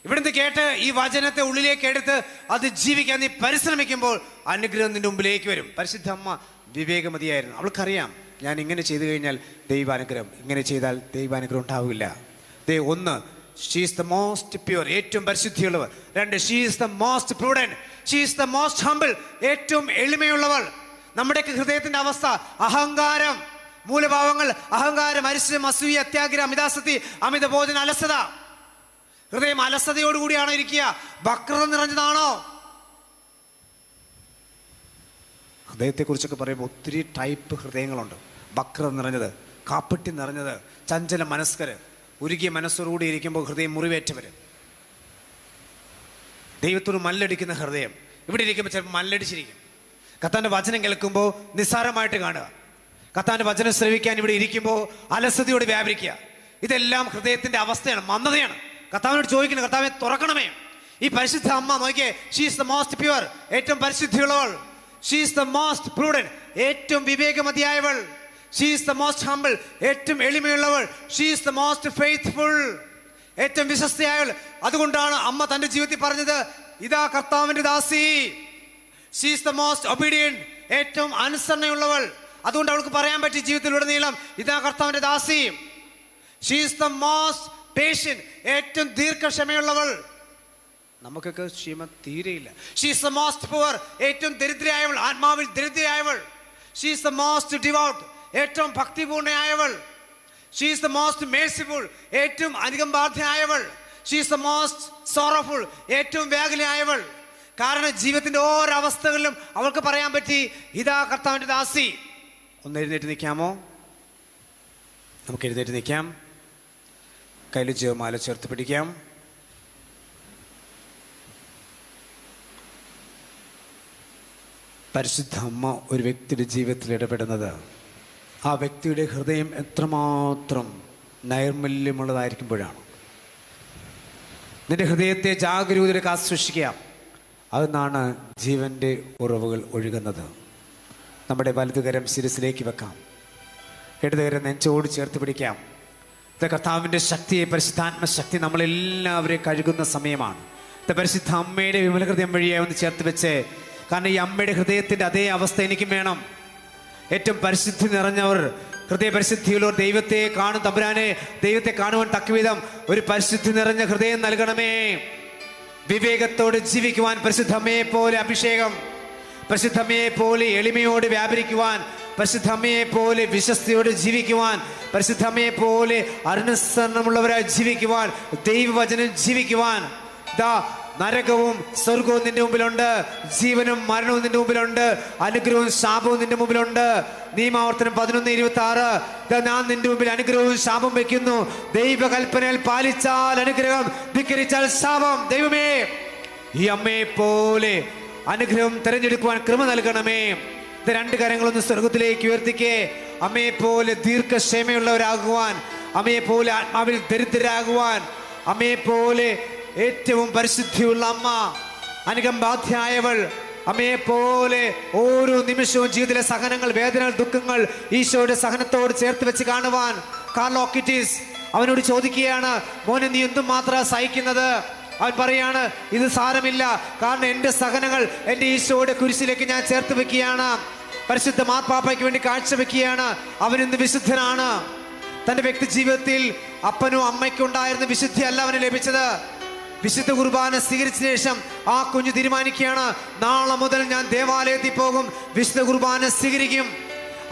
ഇവിടുന്ന് കേട്ട് ഈ വചനത്തെ ഉള്ളിലേക്ക് എടുത്ത് അത് ജീവിക്കാൻ നീ പരിശ്രമിക്കുമ്പോൾ അനുഗ്രഹം നിന്റെ മുമ്പിലേക്ക് വരും. പരിശുദ്ധ അമ്മ വിവേകമതിയായിരുന്നു. അവൾക്കറിയാം, ഞാൻ ഇങ്ങനെ ചെയ്തു കഴിഞ്ഞാൽ ദൈവാനുഗ്രഹം, ഇങ്ങനെ ചെയ്താൽ ദൈവാനുഗ്രഹം ഉണ്ടാവില്ല. ഒന്ന്, she is the most pure, ഏറ്റവും പരിശുദ്ധിയുള്ളവർ. രണ്ട്, she is the most prudent, she is the most humble, ഏറ്റവും എളിമയുള്ളവൾ. നമ്മുടെയൊക്കെ ഹൃദയത്തിന്റെ അവസ്ഥ അഹങ്കാരം, മൂലഭാവങ്ങൾ, അഹങ്കാരം, അരിശം, അസൂയ, അത്യാഗ്രഹം, അമിതാസക്തി, അമിത ഭോജന, അലസത. ഹൃദയം അലസതയോടുകൂടിയാണോ ഇരിക്കുക? വക്രത നിറഞ്ഞതാണോ? ഹൃദയത്തെ കുറിച്ചൊക്കെ പറയുമ്പോൾ ഒത്തിരി ടൈപ്പ് ഹൃദയങ്ങളുണ്ട്. വക്രത നിറഞ്ഞത്, കാപ്പട്ടി നിറഞ്ഞത്, ചഞ്ചല മനസ്കര്, ഉരുകിയ മനസ്സോടുകൂടി ഇരിക്കുമ്പോൾ ഹൃദയം മുറിവേറ്റവര്, ദൈവത്തോട് മല്ലടിക്കുന്ന ഹൃദയം. ഇവിടെ ഇരിക്കുമ്പോൾ ചിലപ്പോൾ മല്ലടിച്ചിരിക്കും. കർത്താവിന്റെ വചനം കേൾക്കുമ്പോൾ നിസ്സാരമായിട്ട് കാണുക. കർത്താവിന്റെ വചനം ശ്രവിക്കാൻ ഇവിടെ ഇരിക്കുമ്പോൾ അലസതയോട് വ്യാപരിക്കുക. ഇതെല്ലാം ഹൃദയത്തിന്റെ അവസ്ഥയാണ്, മന്ദതയാണ്. കർത്താവിനോട് ചോദിക്കണം, കർത്താവെ തുറക്കണമേ. ഈ പരിശുദ്ധ അമ്മ നോക്കിയേ, she is the most pure, ഏറ്റവും പരിശുദ്ധിയുള്ളവൾ. She is the most prudent, ഏറ്റവും വിവേകമതിയായവൾ. She is the most humble, ഏറ്റവും എളിമയുള്ളവൾ. She is the most faithful, ഏറ്റവും വിശ്വസ്തയായവൾ. അതുകൊണ്ടാണ് അമ്മ തന്റെ ജീവിതത്തിൽ പറഞ്ഞത്, ഇതാ കർത്താവിന്റെ ദാസി. She is the most obedient, ഏറ്റവും അനുസരണയുള്ളവൾ. അതുകൊണ്ട് അവൾക്ക് പറയാൻ പറ്റി ജീവിതത്തിലുടനീളം, ഇതാ കർത്താവിന്റെ ദാസി. She is the most patient, ഏറ്റവും ദീർഘക്ഷമയുള്ളവൾ. നമുക്കൊക്കെ ക്ഷമ തീരെയില്ല. She is the most poor, ഏറ്റവും ദരിദ്രയായവൾ, ആത്മാവിൽ ദരിദ്രയായവൾ. She is the most devout, ഏറ്റവും ഭക്തിപൂർണ്ണയായവൾ. She is the most merciful. ഏറ്റവും അനുകമ്പാർദ്ധയായവൾ. She is the most sorrowful. ഏറ്റവും വേഗനയായവൾ. കാരണം ജീവിതത്തിന്റെ ഓരോ അവസ്ഥകളിലും അവൾക്ക് പറയാൻ പറ്റി, ഇതാ കർത്താവിന്റെ ദാസി. ഒന്ന് എഴുന്നേറ്റ് നിൽക്കാമോ? നമുക്ക് എഴുന്നേറ്റ് നിൽക്കാം. കയ്യിൽ ജപമാല ചേർത്ത് പിടിക്കാം. പരിശുദ്ധ അമ്മ ഒരു വ്യക്തിയുടെ ജീവിതത്തിൽ ഇടപെടുന്നത് ആ വ്യക്തിയുടെ ഹൃദയം എത്രമാത്രം നൈർമല്യമുള്ളതായിരിക്കുമ്പോഴാണ്. നിന്റെ ഹൃദയത്തെ ജാഗരൂകതയുടെ കാത്ത് സൂക്ഷിക്കുക. അതെന്നാണ് ജീവൻ്റെ ഉറവുകൾ ഒഴുകുന്നത്. നമ്മുടെ വലതുകരം ശിരസിലേക്ക് വെക്കാം, ഇടതുകരം നെഞ്ചോട് ചേർത്ത് പിടിക്കാം. ഇത് കർത്താവിൻ്റെ ശക്തിയെ, പരിശുദ്ധാത്മശക്തി നമ്മളെല്ലാവരെയും കഴുകുന്ന സമയമാണ്. ഇത് പരിശുദ്ധ അമ്മയുടെ വിമല ഹൃദയം വഴിയായി ഒന്ന് ചേർത്ത് വെച്ച്, കാരണം ഈ അമ്മയുടെ ഹൃദയത്തിൻ്റെ അതേ അവസ്ഥ എനിക്കും വേണം. ഏറ്റവും പരിശുദ്ധി നിറഞ്ഞവർ, ഹൃദയ പരിശുദ്ധിയുള്ളവർ ദൈവത്തെ കാണും. തമ്പുരാനെ, ദൈവത്തെ കാണുവാൻ തക്കവിധം ഒരു പരിശുദ്ധി നിറഞ്ഞ ഹൃദയം നൽകണമേ. വിവേകത്തോട് ജീവിക്കുവാൻ പരിശുദ്ധമ്മയെ പോലെ അഭിഷേകം, പരിശുദ്ധമ്മയെ പോലെ എളിമയോട് വ്യാപരിക്കുവാൻ, പരിശുദ്ധമ്മയെ പോലെ വിശ്വസ്തയോട് ജീവിക്കുവാൻ, പരിശുദ്ധമ്മയെ പോലെ അനുസരണമുള്ളവരായി ജീവിക്കുവാൻ, ദൈവവചനം ജീവിക്കുവാൻ. ദാ നരകവും സ്വർഗവും നിന്റെ മുമ്പിലുണ്ട്, ജീവനും മരണവും നിന്റെ മുമ്പിലുണ്ട്, അനുഗ്രഹവും ശാപവും നിന്റെ മുമ്പിലുണ്ട്. നിയമാവർത്തനം 11:26. ഞാൻ നിന്റെ മുമ്പിൽ അനുഗ്രഹവും ശാപം വെക്കുന്നു. ദൈവകൽപ്പനയിൽ പാലിച്ചാൽ അനുഗ്രഹം, ധിക്കരിച്ചാൽ ശാപം. ദൈവമേ, ഈ അമ്മയെ പോലെ അനുഗ്രഹം തിരഞ്ഞെടുക്കുവാൻ കൃപ നൽകണമേ. ഇത് രണ്ട് കരങ്ങളൊന്ന് സ്വർഗത്തിലേക്ക് ഉയർത്തിക്കേ. അമ്മയെ പോലെ ദീർഘക്ഷമയുള്ളവരാകുവാൻ, അമ്മയെ പോലെ ആത്മാവിൽ ദരിദ്രരാകുവാൻ, അമ്മയെ പോലെ ഏറ്റവും പരിശുദ്ധിയുള്ള അമ്മ, അനുകമ്പാധ്യായവൾ, അമ്മയെ പോലെ ഓരോ നിമിഷവും ജീവിതത്തിലെ സഹനങ്ങൾ, വേദനകൾ, ദുഃഖങ്ങൾ ഈശോയുടെ സഹനത്തോട് ചേർത്ത് വെച്ച് കാണുവാൻ. കാർലോക്കിറ്റീസ് അവനോട് ചോദിക്കുകയാണ്, മോനെ നീ എന്തും മാത്രമാണ് സഹിക്കുന്നത്? അവൻ പറയാണ്, ഇത് സാരമില്ല, കാരണം എൻ്റെ സഹനങ്ങൾ എൻ്റെ ഈശോയുടെ കുരിശിലേക്ക് ഞാൻ ചേർത്ത് വെക്കുകയാണ്. പരിശുദ്ധ മാർപ്പാപ്പയ്ക്ക് വേണ്ടി കാഴ്ചവെക്കുകയാണ്. അവൻ ഇന്ന് വിശുദ്ധനാണ്. തൻ്റെ വ്യക്തി ജീവിതത്തിൽ അപ്പനും അമ്മയ്ക്കും ഉണ്ടായിരുന്ന വിശുദ്ധി അല്ല അവന് ലഭിച്ചത്. വിശുദ്ധ കുർബാന സ്വീകരിച്ച ശേഷം ആ കുഞ്ഞ് തീരുമാനിക്കുകയാണ്, നാളെ മുതൽ ഞാൻ ദേവാലയത്തിൽ പോകും, വിശുദ്ധ കുർബാന സ്വീകരിക്കും.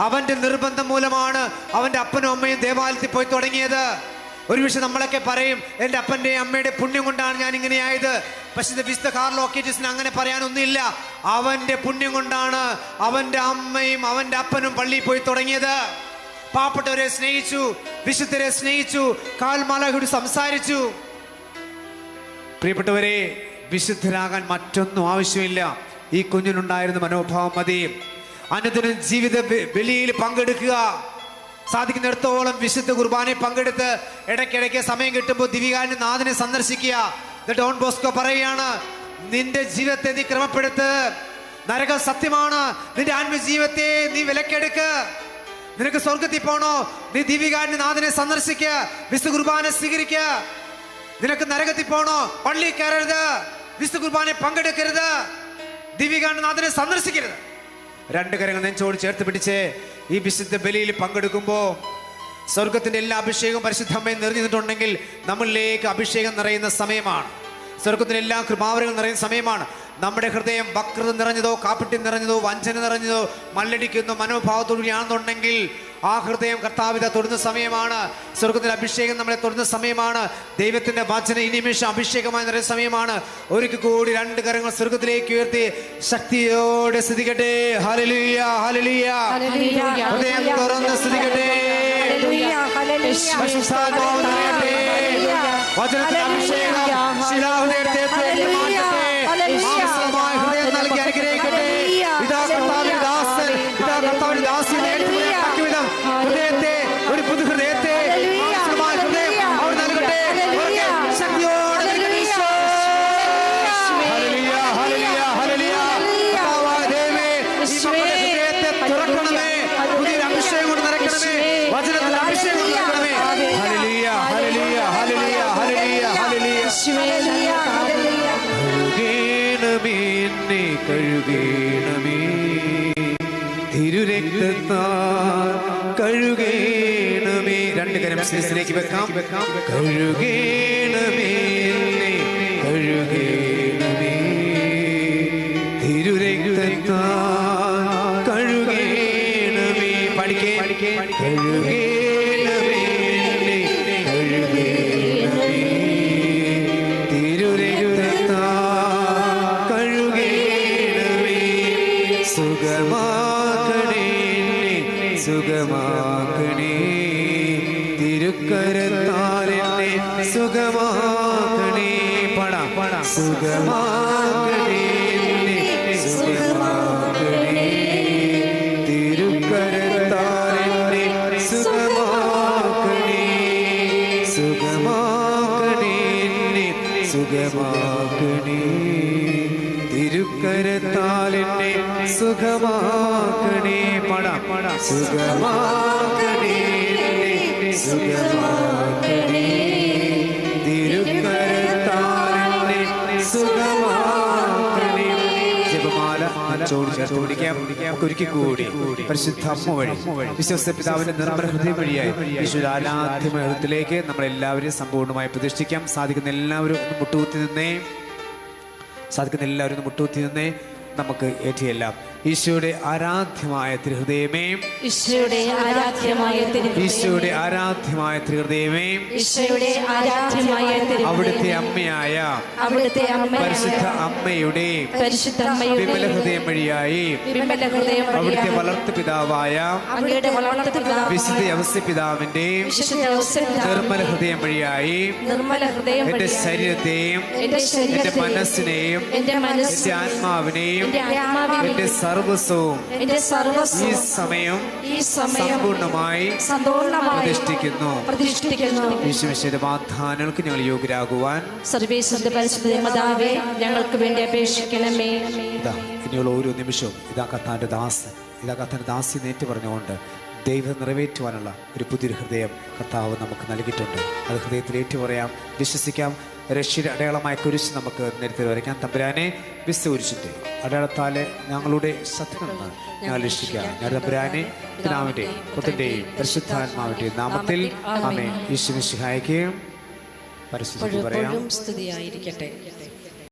അവന്റെ നിർബന്ധം മൂലമാണ് അവന്റെ അപ്പനും അമ്മയും ദേവാലയത്തിൽ പോയി തുടങ്ങിയത്. ഒരു വിഷയം നമ്മളൊക്കെ പറയും, എൻ്റെ അപ്പൻ്റെ അമ്മയുടെ പുണ്യം കൊണ്ടാണ് ഞാൻ ഇങ്ങനെയായത്. പക്ഷേ വിശുദ്ധ കാർലോക്കിറ്റീസിന് അങ്ങനെ പറയാനൊന്നുമില്ല. അവന്റെ പുണ്യം കൊണ്ടാണ് അവന്റെ അമ്മയും അവന്റെ അപ്പനും പള്ളിയിൽ പോയി തുടങ്ങിയത്. പാവപ്പെട്ടവരെ സ്നേഹിച്ചു, വിശുദ്ധരെ സ്നേഹിച്ചു, കാൽമാലയോട് സംസാരിച്ചു. പ്രിയപ്പെട്ടവരെ, വിശുദ്ധരാകാൻ മറ്റൊന്നും ആവശ്യമില്ല. ഈ കുഞ്ഞിനുണ്ടായിരുന്ന മനോഭാവം മതി. അനുദിനം ജീവിത ബലിയിൽ പങ്കെടുക്കുക. സാധിക്കുന്നിടത്തോളം വിശുദ്ധ കുർബാനയിൽ പങ്കെടുത്ത് ഇടയ്ക്കിടയ്ക്ക് സമയം കിട്ടുമ്പോൾ ദിവികാരൻ്റെ നാഥനെ സന്ദർശിക്കുക. ഡോൺ ബോസ്കോ പറയുകയാണ്, നിന്റെ ജീവിതത്തെ നീ ക്രമപ്പെടുത്ത്. നരകം സത്യമാണ്. നിന്റെ ആത്മജീവിതത്തെ നീ വിലക്കെടുക്ക്. നിനക്ക് സ്വർഗത്തിൽ പോണോ? നീ ദിവികാരൻ്റെ നാഥനെ സന്ദർശിക്കുക, വിശുദ്ധ കുർബാന സ്വീകരിക്കുക. നിനക്ക് നരകത്തിൽ പോണോ? പള്ളി കയറരുത്, വിശുദ്ധ കുർബാനയിൽ പങ്കെടുക്കരുത്, ദിവികാരനാഥനെ സന്ദർശിക്കരുത്. രണ്ട് കരങ്ങൾ നെഞ്ചോട് ചേർത്ത് പിടിച്ച് ഈ വിശുദ്ധ ബലിയിൽ പങ്കെടുക്കുമ്പോൾ സ്വർഗത്തിന്റെ എല്ലാ അഭിഷേകവും പരിശുദ്ധമ്മയിൽ നിറഞ്ഞിട്ടുണ്ടെങ്കിൽ നമ്മളിലേക്ക് അഭിഷേകം നിറയുന്ന സമയമാണ്. സ്വർഗത്തിന്റെ എല്ലാ കൃപാവരങ്ങൾ നിറയുന്ന സമയമാണ്. നമ്മുടെ ഹൃദയം വക്രത നിറഞ്ഞതോ, കാപ്പട്യം നിറഞ്ഞതോ, വഞ്ചന നിറഞ്ഞതോ, മല്ലടിക്കുന്ന മനോഭാവത്തോടുകൂടിയാണെന്നുണ്ടെങ്കിൽ ആ ഹൃദയം കർത്താവിത തൊടുന്ന സമയമാണ്. സ്വർഗത്തിന്റെ അഭിഷേകം നമ്മളെ തൊടുന്ന സമയമാണ്. ദൈവത്തിന്റെ വചനം ഈ നിമിഷം അഭിഷേകമായി നിറയുന്ന സമയമാണ്. ഒരിക്കൽ കൂടി രണ്ട് കരങ്ങൾ സ്വർഗത്തിലേക്ക് ഉയർത്തി ശക്തിയോടെ സ്തുതിക്കട്ടെ. Hallelujah, hallelujah. ഹൃദയം തുറന്ന് സ്തുതിക്കട്ടെ. വചനത്തിന്റെ അഭിഷേകം ശിലാഹൃദയത്തെ മാംസമായ ഹൃദയം നൽകി അനുഗ്രഹിക്കട്ടെ. ഇതാ കർത്താവിന്റെ ദാസൻ, ഇതാ കർത്താവിന്റെ ദാസിയെ വിധം ഹൃദയത്തെ, ഒരു പുതു ഹൃദയത്തെ, മാംസമായ ഹൃദയം അവർ നൽകട്ടെ. ശക്തിയോടെ ഹൃദയത്തെ തുറക്കണമേ. പുതിയൊരു അഭിഷേകം കൊണ്ട് നിറയ്ക്കണമേ. വചനത്തിന്റെ അഭിഷേകം കൊണ്ട് നിറയ്ക്കണമേ. Hallelujah, hallelujah, hallelujah, hallelujah, hallelujah. കഴുകേണമേ, കഴുകേണമേ, തിരുരക്തത്താൽ കഴുകേണമേ. രണ്ട് കരം ശിരസിലേക്ക് വെക്കാം. കഴുകേണമേ, കഴുകേണമേ, തിരുരക്തത്താൽ കഴുകേണമേ. പഠിക്കേ. കഴുകേണമേ, തിരുക്കരത്താൽ എന്നെ സുഖമാക്കണേ. പടാ പടാ സുഖമാക്കണേ, എന്നെ സുഖമാക്കണേ. തിരുക്കരത്താൽ എന്നെ സുഖമാക്കണേ, സുഖമാക്കണേ, എന്നെ സുഖമാക്കണേ. തിരുക്കരത്താൽ എന്നെ സുഖമാക്കണേ. പടാ പടാ സുഖമാക്കണേ, എന്നെ സുഖമാക്കണേ. തിരുക്കരത്താൽ എന്നെ സുഖമാക്കണേ. ജപമാല ചോട് ചേർത്ത് പിടിക്കാം. ഒരിക്കൽ കൂടി പരിശുദ്ധ അമ്മ വഴി വിശ്വസ്ത പിതാവിന്റെ നിർമ്മല ഹൃദയം വഴിയായി ഈശ്വര ആരാധ്യമയ ഹൃദയത്തിലേക്ക് നമ്മളെല്ലാവരെയും സമ്പൂർണ്ണമായി പ്രതിഷ്ഠിക്കാം. സാധിക്കുന്ന എല്ലാവരും ഒന്ന് മുട്ടുകുത്തി നിന്നേ. നമുക്ക് ഏറ്റിയെല്ലാം ഈശോയുടെ ആരാധ്യമായ തിരുഹൃദയമേ, ഈശോയുടെ ആരാധ്യമായ തിരുഹൃദയമേ, ഈശോയുടെ ആരാധ്യമായ തിരുഹൃദയമേ, ഈശോയുടെ ആരാധ്യമായ തിരുഹൃദയമേ, അവിടുത്തെ അമ്മയായ പരിശുദ്ധ അമ്മയുടെ വിമല ഹൃദയം വഴിയായി അവിടുത്തെ വളർത്തു പിതാവായ വിശുദ്ധ ഔസേപ്പ് പിതാവിന്റെ നിർമ്മല ഹൃദയം വഴിയായി എന്റെ ശരീരത്തെയും എന്റെ മനസ്സിനെയും എന്റെ ആത്മാവിനെയും എന്റെ സർവസ്വവും ഈ സമയം സമ്പൂർണമായി പ്രതിഷ്ഠിക്കുന്നു. ഈശോയുടെ വാഗ്ദാനങ്ങൾക്ക് ഞങ്ങൾ യോഗ്യരാകുവാൻ സർവേശ്വരന്റെ പരിശുദ്ധ മാതാവേ, ഞങ്ങൾക്ക് വേണ്ടി അപേക്ഷിക്കണമേ. ഇതാ ഇനിയുള്ള ഓരോ നിമിഷവും ഇതാ കർത്താവിന്റെ ദാസി നേറ്റു പറഞ്ഞുകൊണ്ട് ദൈവം നിറവേറ്റുവാനുള്ള ഒരു പുതിയൊരു ഹൃദയം കർത്താവ് നമുക്ക് നൽകിയിട്ടുണ്ട്. അത് ഹൃദയത്തിൽ ഏറ്റുപറയാം, വിശ്വസിക്കാം. രക്ഷയുടെ അടയാളമായ കുരിശ് നമുക്ക് നേരത്തെ വരയ്ക്കാം. തമ്പുരാനെ വിശ്വസിച്ചിട്ട് അടയാളത്താലെ ഞങ്ങളുടെ ശത്രുന്ന് ഞങ്ങൾ രക്ഷിക്കാം. ഞാൻ തമ്പുരാനെ പിതാവിന്റെയും പുത്രന്റെയും പരിശുദ്ധാത്മാവിന്റെയും നാമത്തിൽ ആമേൻ. ഈശോ മിശിഹായ്ക്ക് പരിശുദ്ധി പറയാം. സ്തുതിയായിരിക്കട്ടെ.